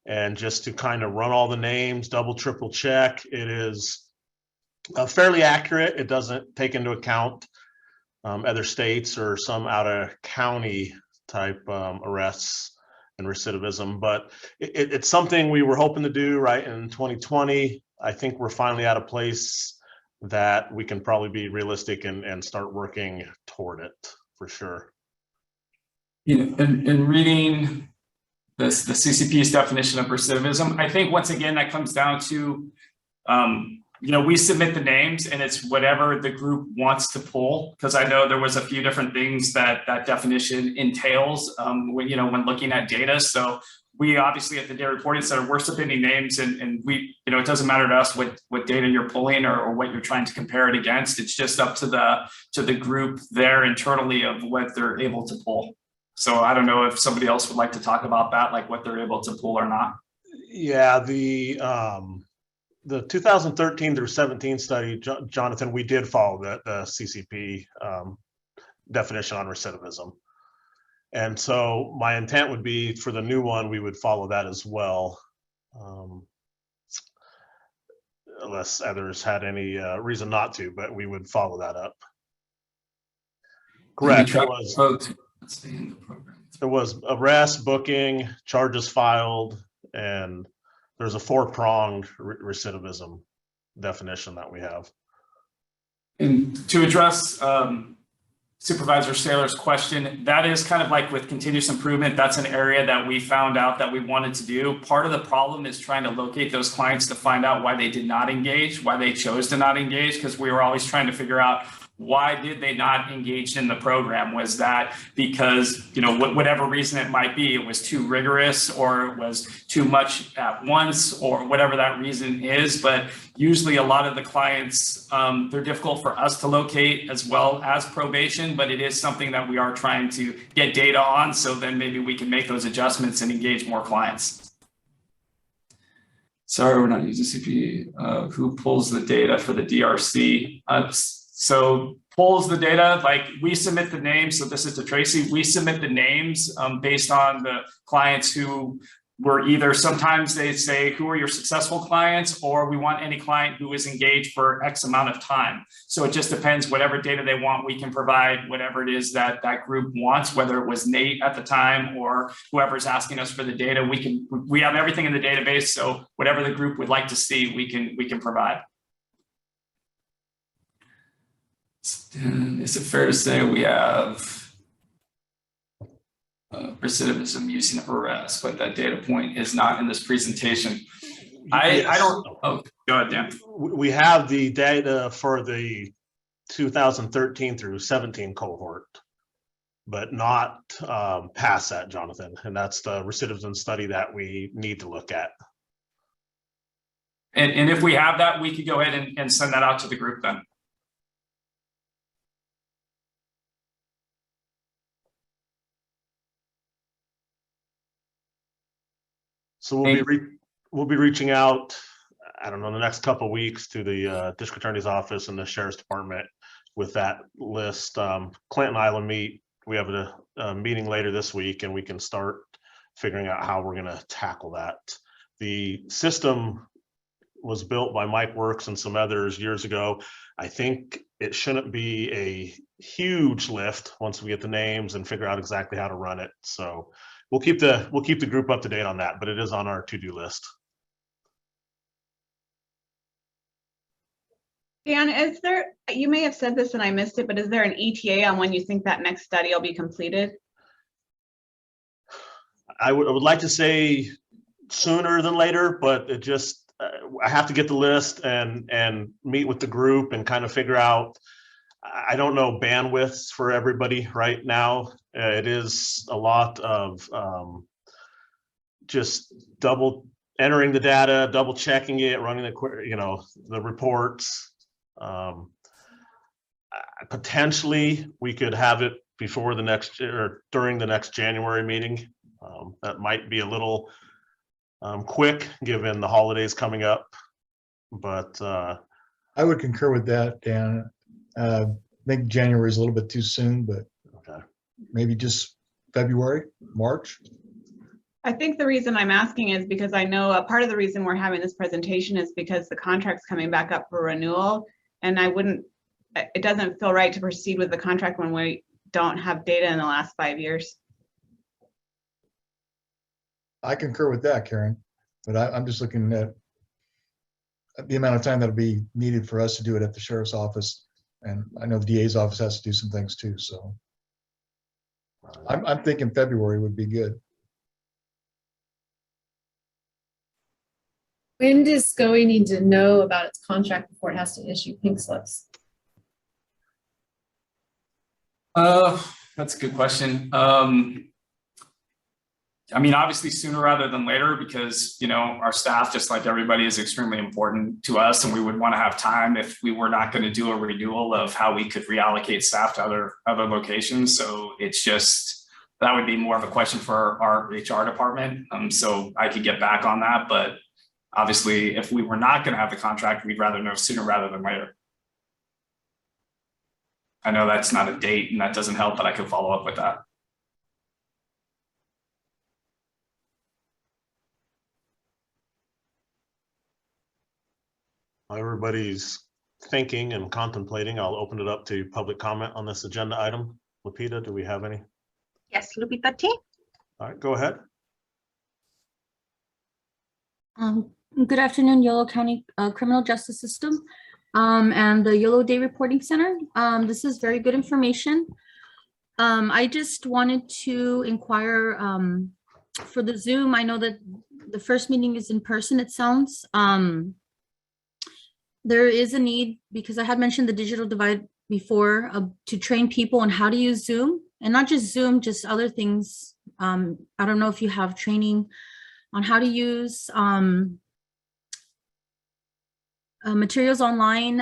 and just to kind of run all the names, double, triple check. It is fairly accurate. It doesn't take into account other states or some out of county type arrests and recidivism, but it's something we were hoping to do right in 2020. I think we're finally at a place that we can probably be realistic and start working toward it for sure. In reading the CCP's definition of recidivism, I think once again that comes down to we submit the names and it's whatever the group wants to pull, because I know there was a few different things that definition entails when looking at data. So we obviously at the Data Reporting Center, we're submitting names and we, it doesn't matter to us what data you're pulling or what you're trying to compare it against. It's just up to the group there internally of what they're able to pull. So I don't know if somebody else would like to talk about that, like what they're able to pull or not. Yeah, the 2013 through 17 study, Jonathan, we did follow the CCP definition on recidivism. And so my intent would be for the new one, we would follow that as well. Unless others had any reason not to, but we would follow that up. Correct. There was arrest, booking, charges filed, and there's a 4-pronged recidivism definition that we have. And to address Supervisor Saylor's question, that is kind of like with continuous improvement. That's an area that we found out that we wanted to do. Part of the problem is trying to locate those clients to find out why they did not engage, why they chose to not engage, because we were always trying to figure out why did they not engage in the program? Was that because, whatever reason it might be, it was too rigorous or it was too much at once or whatever that reason is. But usually a lot of the clients, they're difficult for us to locate as well as probation, but it is something that we are trying to get data on. So then maybe we can make those adjustments and engage more clients. Sorry, we're not using CP. Who pulls the data for the DRC? So pulls the data, like we submit the names. So this is to Tracy. We submit the names based on the clients who were either, sometimes they say, who are your successful clients, or we want any client who is engaged for X amount of time. So it just depends, whatever data they want, we can provide whatever it is that that group wants, whether it was Nate at the time or whoever's asking us for the data. We have everything in the database. So whatever the group would like to see, we can provide. Is it fair to say we have recidivism using arrest, but that data point is not in this presentation? Yes. I don't. Oh, go ahead, Dan. We have the data for the 2013 through 17 cohort, but not past that, Jonathan. And that's the recidivism study that we need to look at. And if we have that, we could go ahead and send that out to the group then. So we'll be reaching out, I don't know, in the next couple of weeks to the district attorney's office and the sheriff's department with that list. Clint and I will meet. We have a meeting later this week, and we can start figuring out how we're going to tackle that. The system was built by Mike Works and some others years ago. I think it shouldn't be a huge lift once we get the names and figure out exactly how to run it. So we'll keep the group up to date on that, but it is on our to-do list. Dan, is there, you may have said this and I missed it, but is there an ETA on when you think that next study will be completed? I would like to say sooner than later, but it just, I have to get the list and meet with the group and kind of figure out, I don't know bandwidths for everybody right now. It is a lot of just double entering the data, double checking it, running the reports. Potentially we could have it before the next or during the next January meeting. That might be a little quick given the holidays coming up, but I would concur with that, Dan. I think January is a little bit too soon, but okay. Maybe just February, March. I think the reason I'm asking is because I know a part of the reason we're having this presentation is because the contract's coming back up for renewal. And it doesn't feel right to proceed with the contract when we don't have data in the last 5 years. I concur with that, Karen, but I'm just looking at the amount of time that'll be needed for us to do it at the sheriff's office. And I know the DA's office has to do some things too, so. I'm thinking February would be good. When does SCOE need to know about its contract before it has to issue pink slips? That's a good question. I mean, obviously sooner rather than later, because, our staff, just like everybody, is extremely important to us. And we would want to have time if we were not going to do a renewal of how we could reallocate staff to other locations. So it's just, that would be more of a question for our HR department. So I could get back on that. But obviously, if we were not going to have the contract, we'd rather know sooner rather than later. I know that's not a date and that doesn't help, but I can follow up with that. Everybody's thinking and contemplating. I'll open it up to public comment on this agenda item. Lupita, do we have any? Yes, Lupita T. All right, go ahead. Good afternoon, Yolo County Criminal Justice System and the Yolo Day Reporting Center. This is very good information. I just wanted to inquire for the Zoom. I know that the first meeting is in person, it sounds. There is a need, because I had mentioned the digital divide before, to train people on how to use Zoom, and not just Zoom, just other things. I don't know if you have training on how to use materials online.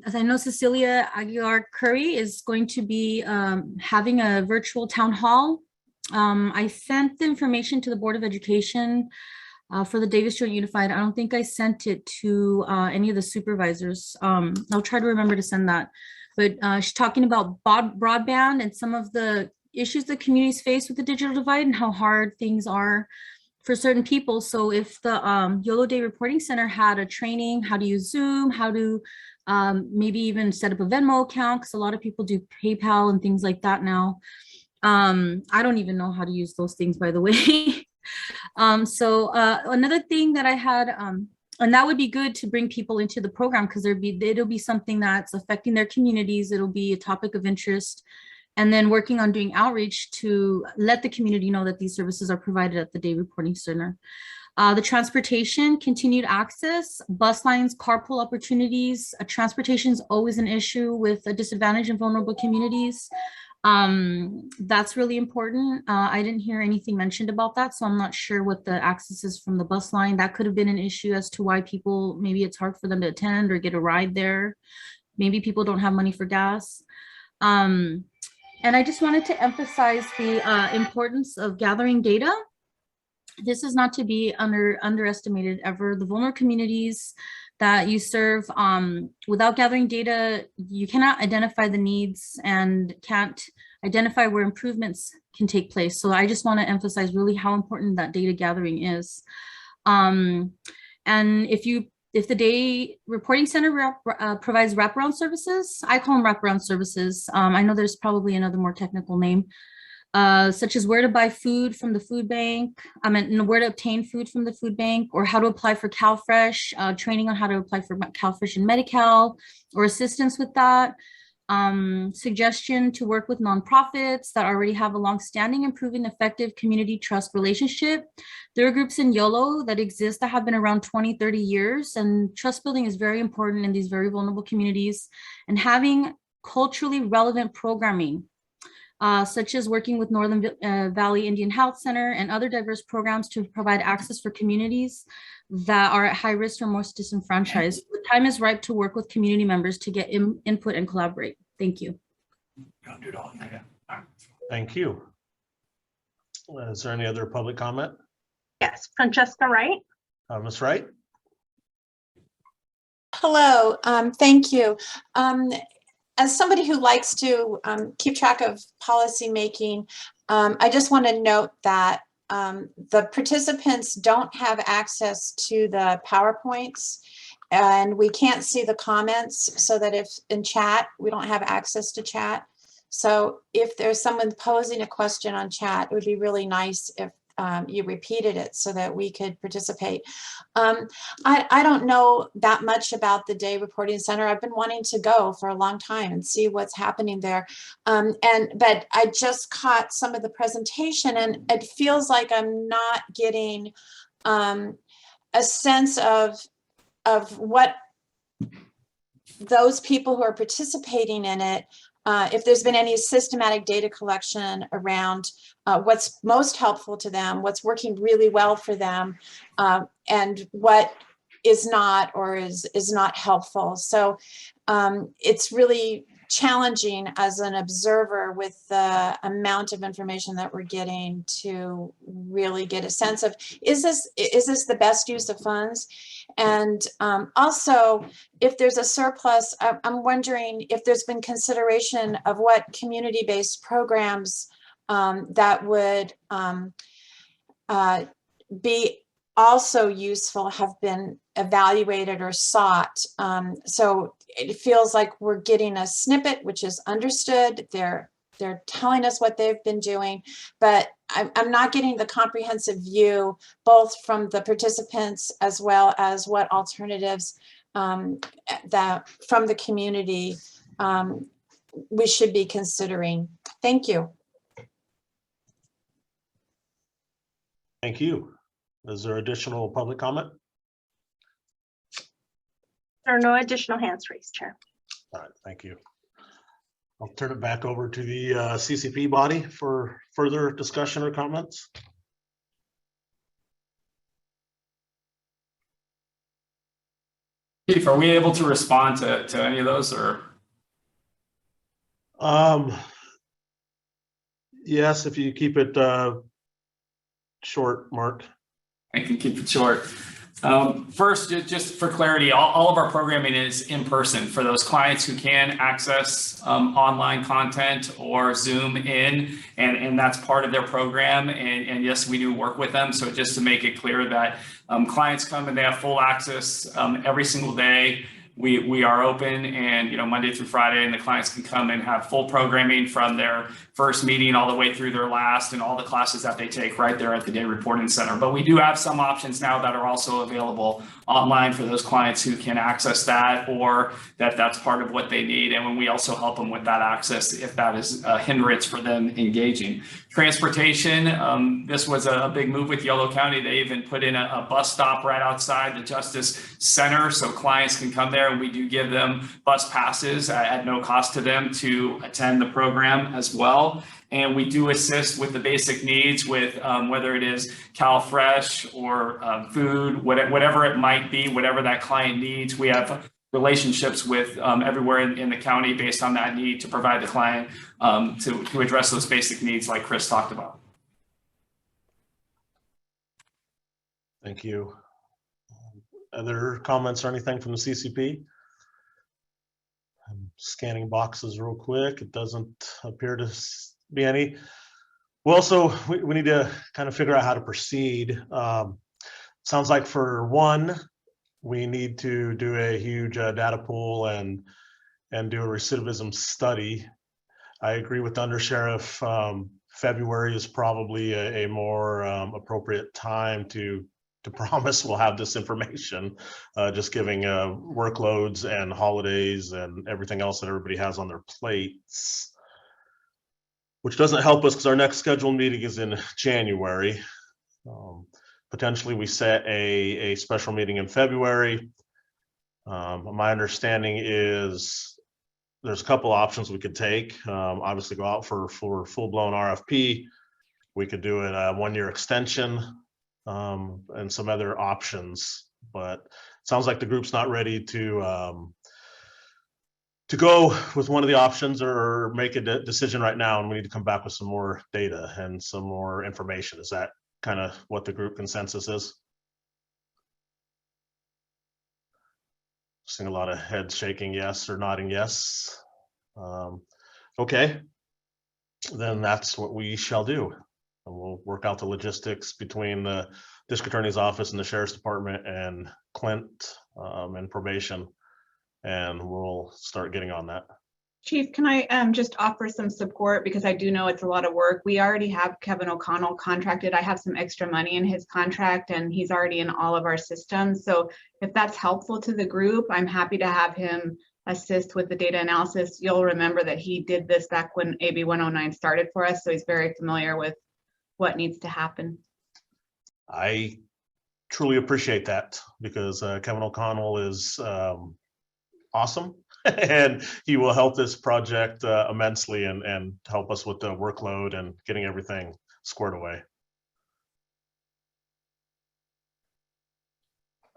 As I know, Cecilia Aguilar Curry is going to be having a virtual town hall. I sent the information to the Board of Education for the Davis Joint Unified. I don't think I sent it to any of the supervisors. I'll try to remember to send that. But she's talking about broadband and some of the issues that communities face with the digital divide and how hard things are for certain people. So if the Yolo Day Reporting Center had a training, how to use Zoom, how to maybe even set up a Venmo account, because a lot of people do PayPal and things like that now. I don't even know how to use those things, by the way. So another thing that I had, and that would be good to bring people into the program, because it'll be something that's affecting their communities. It'll be a topic of interest. And then working on doing outreach to let the community know that these services are provided at the Day Reporting Center. The transportation, continued access, bus lines, carpool opportunities. Transportation is always an issue with a disadvantaged and vulnerable communities. That's really important. I didn't hear anything mentioned about that, so I'm not sure what the access is from the bus line. That could have been an issue as to why people, maybe it's hard for them to attend or get a ride there. Maybe people don't have money for gas. And I just wanted to emphasize the importance of gathering data. This is not to be underestimated ever. The vulnerable communities that you serve, without gathering data, you cannot identify the needs and can't identify where improvements can take place. So I just want to emphasize really how important that data gathering is. And if the Day Reporting Center provides wraparound services, I call them wraparound services. I know there's probably another more technical name. such as where to buy food from the food bank, where to obtain food from the food bank, or how to apply for CalFresh, training on how to apply for CalFresh and Medi-Cal, or assistance with that. Suggestion to work with nonprofits that already have a long-standing and proven effective community trust relationship. There are groups in YOLO that exist that have been around 20, 30 years, and trust building is very important in these very vulnerable communities. And having culturally relevant programming, such as working with Northern Valley Indian Health Center and other diverse programs to provide access for communities that are at high risk or most disenfranchised. The time is ripe to work with community members to get input and collaborate. Thank you. Thank you. Is there any other public comment? Yes, Francesca Wright. Ms. Wright? Hello, thank you. As somebody who likes to keep track of policy making, I just want to note that the participants don't have access to the PowerPoints, and we can't see the comments, so that if in chat, we don't have access to chat. So if there's someone posing a question on chat, it would be really nice if you repeated it so that we could participate. I don't know that much about the Day Reporting Center. I've been wanting to go for a long time and see what's happening there. But I just caught some of the presentation, and it feels like I'm not getting a sense of what those people who are participating in it, if there's been any systematic data collection around what's most helpful to them, what's working really well for them, and what is not or is not helpful. So it's really challenging as an observer with the amount of information that we're getting to really get a sense of, is this the best use of funds? And also, if there's a surplus, I'm wondering if there's been consideration of what community-based programs that would be also useful have been evaluated or sought. So it feels like we're getting a snippet, which is understood. They're telling us what they've been doing, but I'm not getting the comprehensive view, both from the participants as well as what alternatives that from the community we should be considering. Thank you. Thank you. Is there additional public comment? There are no additional hands raised, Chair. All right, thank you. I'll turn it back over to the CCP body for further discussion or comments. Chief, are we able to respond to any of those, or? Yes, if you keep it short, Mark. I can keep it short. First, just for clarity, all of our programming is in person for those clients who can access online content or Zoom in, and that's part of their program. And yes, we do work with them. So just to make it clear that clients come and they have full access every single day. We are open, and Monday through Friday, and the clients can come and have full programming from their first meeting all the way through their last, and all the classes that they take right there at the Day Reporting Center. But we do have some options now that are also available online for those clients who can access that, or that's part of what they need. And when we also help them with that access, if that is a hindrance for them engaging. Transportation, this was a big move with Yolo County. They even put in a bus stop right outside the Justice Center, so clients can come there, and we do give them bus passes at no cost to them to attend the program as well. And we do assist with the basic needs with whether it is CalFresh or food, whatever it might be, whatever that client needs. We have relationships with everywhere in the county based on that need to provide the client to address those basic needs like Chris talked about. Thank you. Other comments or anything from the CCP? I'm scanning boxes real quick. It doesn't appear to be any. Well, so we need to kind of figure out how to proceed. Sounds like for one, we need to do a huge data pool and do a recidivism study. I agree with the Undersheriff. February is probably a more appropriate time to promise we'll have this information, just giving workloads and holidays and everything else that everybody has on their plates, which doesn't help us because our next scheduled meeting is in January. Potentially we set a special meeting in February. My understanding is there's a couple options we could take. Obviously go out for full-blown RFP. We could do it a 1-year extension, and some other options, but it sounds like the group's not ready to go with one of the options or make a decision right now, and we need to come back with some more data and some more information. Is that kind of what the group consensus is? Seeing a lot of heads shaking yes or nodding yes. Okay, then that's what we shall do. And we'll work out the logistics between the district attorney's office and the sheriff's department and Clint and probation, and we'll start getting on that. Chief, can I just offer some support, because I do know it's a lot of work. We already have Kevin O'Connell contracted. I have some extra money in his contract and he's already in all of our systems. So if that's helpful to the group, I'm happy to have him assist with the data analysis. You'll remember that he did this back when AB 109 started for us, so he's very familiar with what needs to happen. I truly appreciate that, because Kevin O'Connell is awesome. And he will help this project immensely and help us with the workload and getting everything squared away.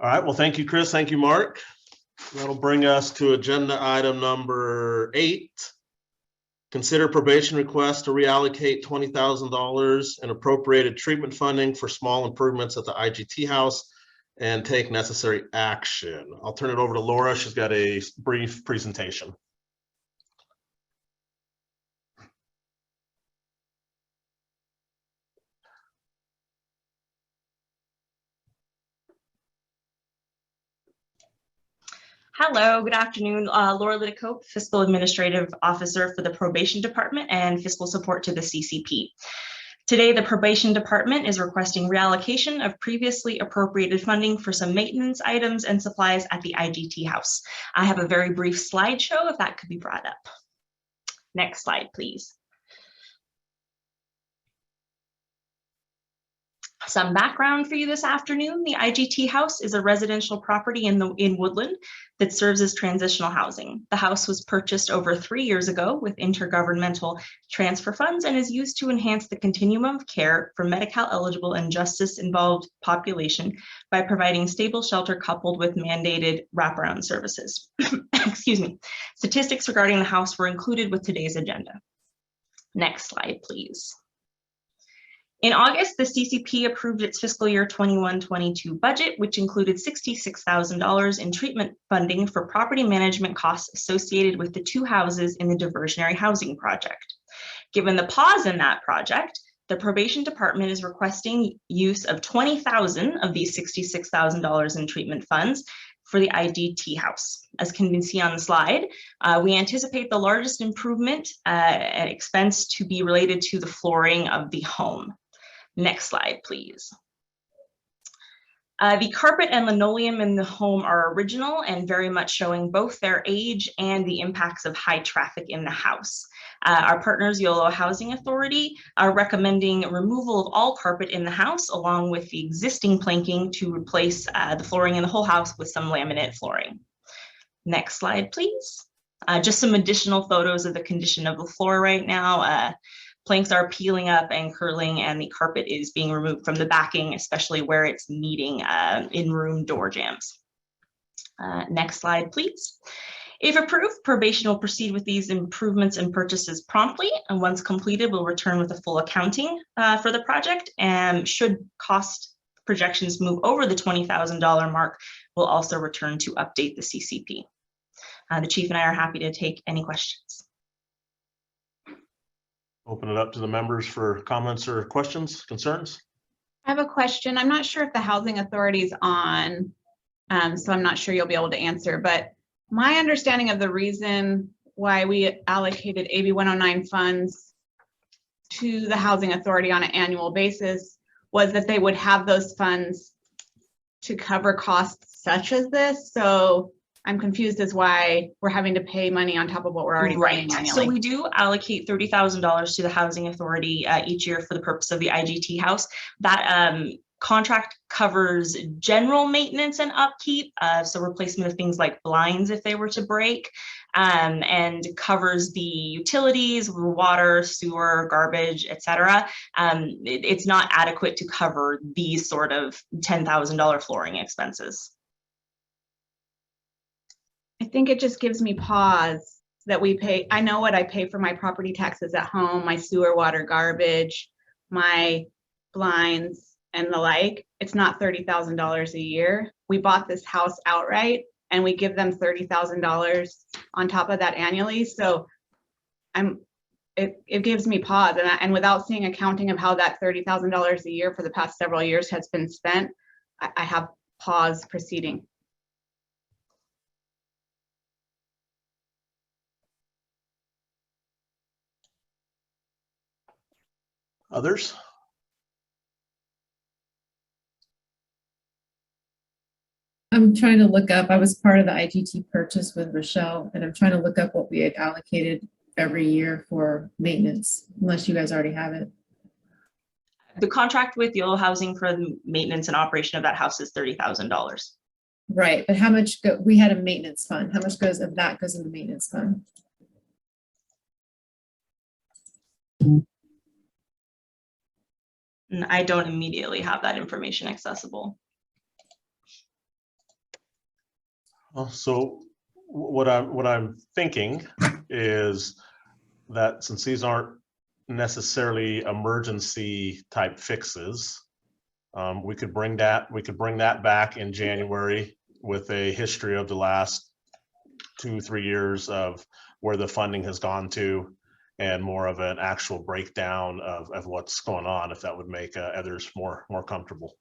All right, well, thank you, Chris. Thank you, Mark. That'll bring us to agenda item number 8. Consider probation request to reallocate $20,000 in appropriated treatment funding for small improvements at the IGT house and take necessary action. I'll turn it over to Laura. She's got a brief presentation. Hello, good afternoon. Laura Liticope, Fiscal Administrative Officer for the Probation Department and Fiscal Support to the CCP. Today, the Probation Department is requesting reallocation of previously appropriated funding for some maintenance items and supplies at the IGT house. I have a very brief slideshow if that could be brought up. Next slide, please. Some background for you this afternoon. The IGT house is a residential property in Woodland that serves as transitional housing. The house was purchased over 3 years ago with intergovernmental transfer funds and is used to enhance the continuum of care for Medi-Cal eligible and justice involved population by providing stable shelter coupled with mandated wraparound services. Excuse me. Statistics regarding the house were included with today's agenda. Next slide, please. In August, the CCP approved its fiscal year 21-22 budget, which included $66,000 in treatment funding for property management costs associated with the 2 houses in the diversionary housing project. Given the pause in that project, the Probation Department is requesting use of $20,000 of these $66,000 in treatment funds for the IGT house. As can be seen on the slide, we anticipate the largest improvement and expense to be related to the flooring of the home. Next slide, please. The carpet and linoleum in the home are original and very much showing both their age and the impacts of high traffic in the house. Our partners, Yolo Housing Authority, are recommending removal of all carpet in the house along with the existing planking to replace the flooring in the whole house with some laminate flooring. Next slide, please. Just some additional photos of the condition of the floor right now. Planks are peeling up and curling, and the carpet is being removed from the backing, especially where it's meeting in-room door jambs. Next slide, please. If approved, probation will proceed with these improvements and purchases promptly, and once completed, we'll return with a full accounting for the project. And should cost projections move over the $20,000 mark, we'll also return to update the CCP. The chief and I are happy to take any questions. Open it up to the members for comments or questions, concerns. I have a question. I'm not sure if the housing authority is on, so I'm not sure you'll be able to answer, but my understanding of the reason why we allocated AB 109 funds to the Housing Authority on an annual basis was that they would have those funds to cover costs such as this. So I'm confused as why we're having to pay money on top of what we're already paying Right. So annually. we do allocate $30,000 to the Housing Authority each year for the purpose of the IGT house. That contract covers general maintenance and upkeep, so replacement of things like blinds if they were to break, and covers the utilities, water, sewer, garbage, etc. It's not adequate to cover these sort of $10,000 flooring expenses. I think it just gives me pause that we pay. I know what I pay for my property taxes at home, my sewer, water, garbage, my blinds, and the like. It's not $30,000 a year. We bought this house outright and we give them $30,000 on top of that annually. So it gives me pause, and without seeing accounting of how that $30,000 a year for the past several years has been spent, I have pause proceeding. Others? I'm trying to look up, I was part of the IGT purchase with Rochelle, and I'm trying to look up what we had allocated every year for maintenance, unless you guys already have it. The contract with YOLO Housing for the maintenance and operation of that house is $30,000. Right, but how much, we had a maintenance fund, how much goes of that goes in the maintenance fund? And I don't immediately have that information accessible. So what I'm thinking is that since these aren't necessarily emergency type fixes, we could bring that back in January with a history of the last 2-3 years of where the funding has gone to, and more of an actual breakdown of what's going on, if that would make others more comfortable.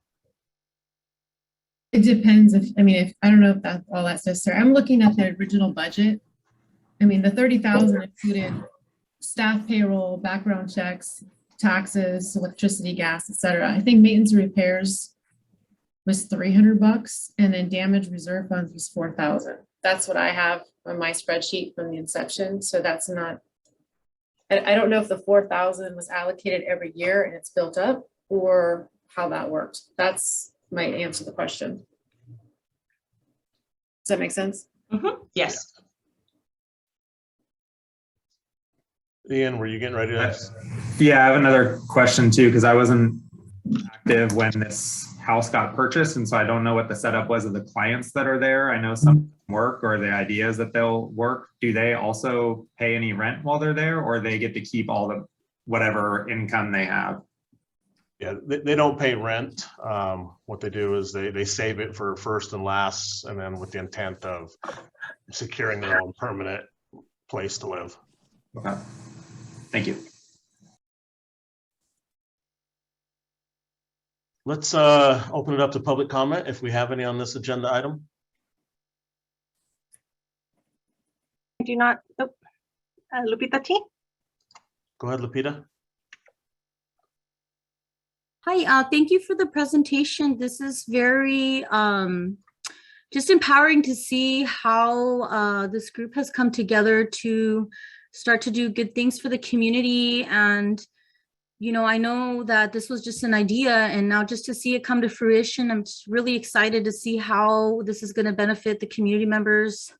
It depends if, I don't know if that's all that's necessary. I'm looking at the original budget. I mean, the 30,000 included staff payroll, background checks, taxes, electricity, gas, etc. I think maintenance and repairs was $300, and then damage reserve funds was 4,000. That's what I have on my spreadsheet from the inception. So that's not, I don't know if the 4,000 was allocated every year and it's built up, or how that worked. That's might answer the question. Does that make sense? Mm-hmm. Yes. Ian, were you getting ready to? Yeah, I have another question too, because I wasn't active when this house got purchased, and so I don't know what the setup was of the clients that are there. I know some work, or the idea is that they'll work. Do they also pay any rent while they're there, or they get to keep all the whatever income they have? Yeah, they don't pay rent. What they do is they save it for first and last, and then with the intent of securing their own permanent place to live. Okay, thank you. Let's open it up to public comment if we have any on this agenda item. I do not. Oh, Lupita T. Go ahead, Lupita. Hi, thank you for the presentation. This is very just empowering to see how this group has come together to start to do good things for the community. And, you know, I know that this was just an idea, and now just to see it come to fruition, I'm just really excited to see how this is going to benefit the community members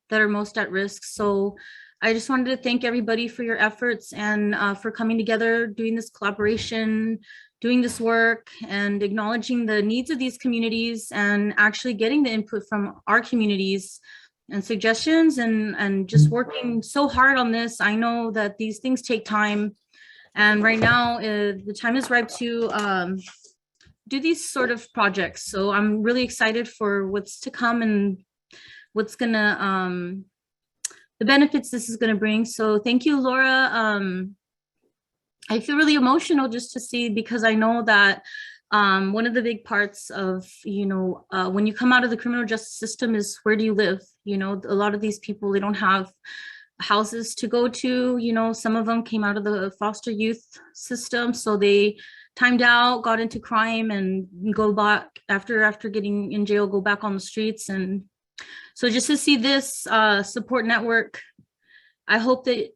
that are most at risk. So I just wanted to thank everybody for your efforts and for coming together, doing this collaboration, doing this work, and acknowledging the needs of these communities, and actually getting the input from our communities and suggestions, and just working so hard on this. I know that these things take time, and right now the time is ripe to do these sort of projects. So I'm really excited for what's to come and what's gonna the benefits this is gonna bring. So thank you, Laura. I feel really emotional just to see, because I know that one of the big parts of, you know, when you come out of the criminal justice system is, where do you live? You know, a lot of these people, they don't have houses to go to. You know, some of them came out of the foster youth system, so they timed out, got into crime, and go back after getting in jail, go back on the streets. And so just to see this support network, I hope that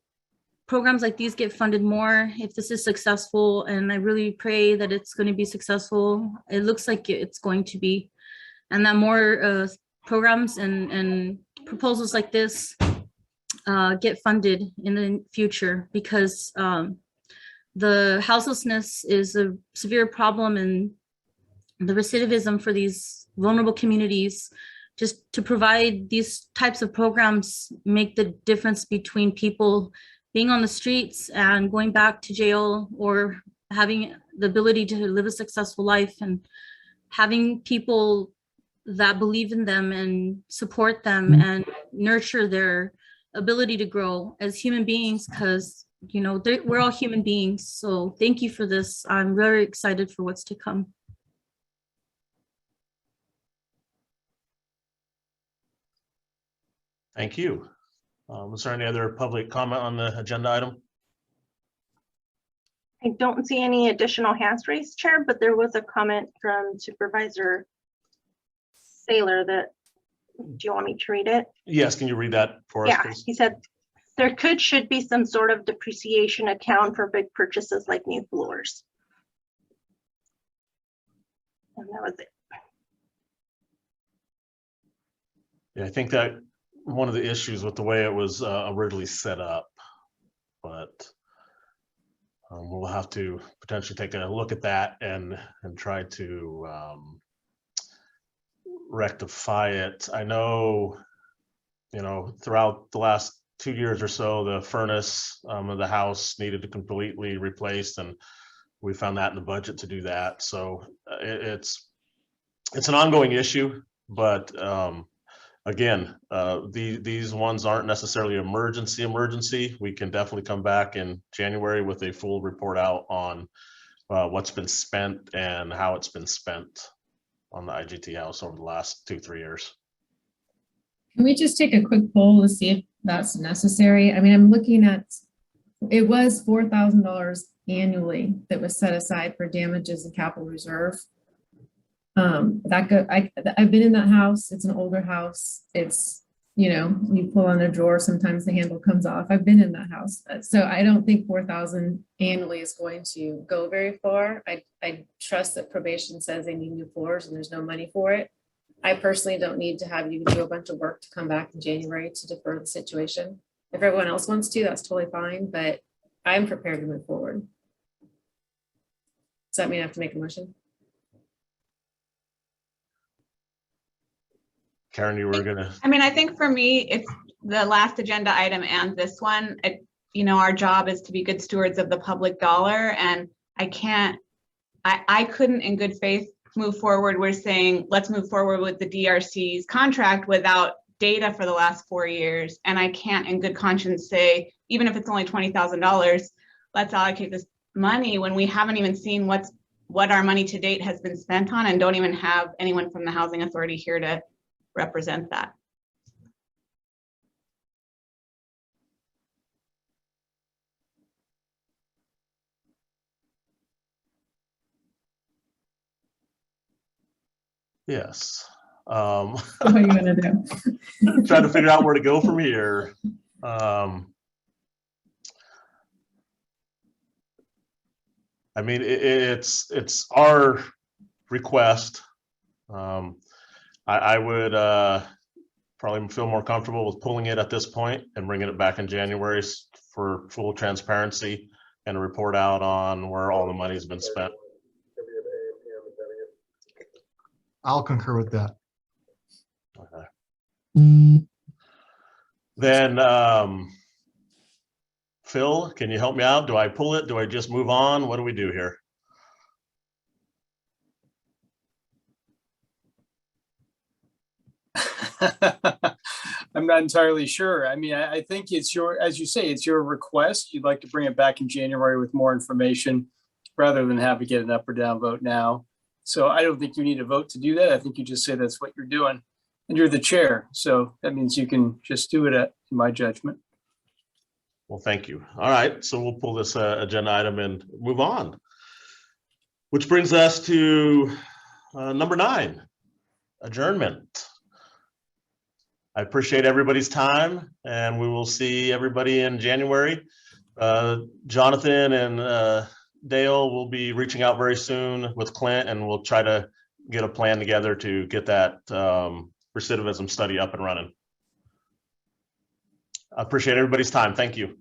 programs like these get funded more if this is successful, and I really pray that it's going to be successful. It looks like it's going to be, and that more programs and proposals like this get funded in the future, because the houselessness is a severe problem, and the recidivism for these vulnerable communities. Just to provide these types of programs make the difference between people being on the streets and going back to jail, or having the ability to live a successful life, and having people that believe in them and support them and nurture their ability to grow as human beings, because you know we're all human beings. So thank you for this. I'm very excited for what's to come. Thank you. Was there any other public comment on the agenda item? I don't see any additional hands raised, Chair, but there was a comment from Supervisor Saylor that, do you want me to read it? Yes, can you read that for us, Yeah, please? he said, there should be some sort of depreciation account for big purchases like new floors. And that was it. Yeah, I think that one of the issues with the way it was originally set up, but we'll have to potentially take a look at that and try to rectify it. I know, you know, throughout the last 2 years or so, the furnace of the house needed to completely replaced, and we found that in the budget to do that. So it's an ongoing issue, but again, these ones aren't necessarily emergency. We can definitely come back in January with a full report out on what's been spent and how it's been spent on the IGT house over the last 2-3 years. Can we just take a quick poll to see if that's necessary? I mean, I'm looking at, it was $4,000 annually that was set aside for damages and capital reserve. I've been in that house. It's an older house. It's, you know, you pull on a drawer, sometimes the handle comes off. I've been in that house. So I don't think 4,000 annually is going to go very far. I trust that probation says they need new floors and there's no money for it. I personally don't need to have you do a bunch of work to come back in January to defer the situation. If everyone else wants to, that's totally fine, but I'm prepared to move forward. Does that mean I have to make a motion? Karen, you were gonna. I mean, I think for me, it's the last agenda item and this one. You know, our job is to be good stewards of the public dollar, and I couldn't in good faith move forward. We're saying, let's move forward with the DRC's contract without data for the last 4 years. And I can't in good conscience say, even if it's only $20,000, let's allocate this money when we haven't even seen what our money to date has been spent on, and don't even have anyone from the Housing Authority here to represent that. Yes. What are you gonna do? Trying to figure out where to go from here. I mean, it's our request. I would probably feel more comfortable with pulling it at this point and bringing it back in January for full transparency and a report out on where all the money's been spent. I'll concur with that. Okay. Then, Phil, can you help me out? Do I pull it? Do I just move on? What do we do here? I'm not entirely sure. I mean, I think it's as you say, it's your request. You'd like to bring it back in January with more information rather than have to get an up or down vote now. So I don't think you need a vote to do that. I think you just say that's what you're doing, and you're the chair. So that means you can just do it in my judgment. Well, thank you. All right, so we'll pull this agenda item and move on. Which brings us to number 9, adjournment. I appreciate everybody's time, and we will see everybody in January. Jonathan and Dale will be reaching out very soon with Clint, and we'll try to get a plan together to get that recidivism study up and running. I appreciate everybody's time. Thank you.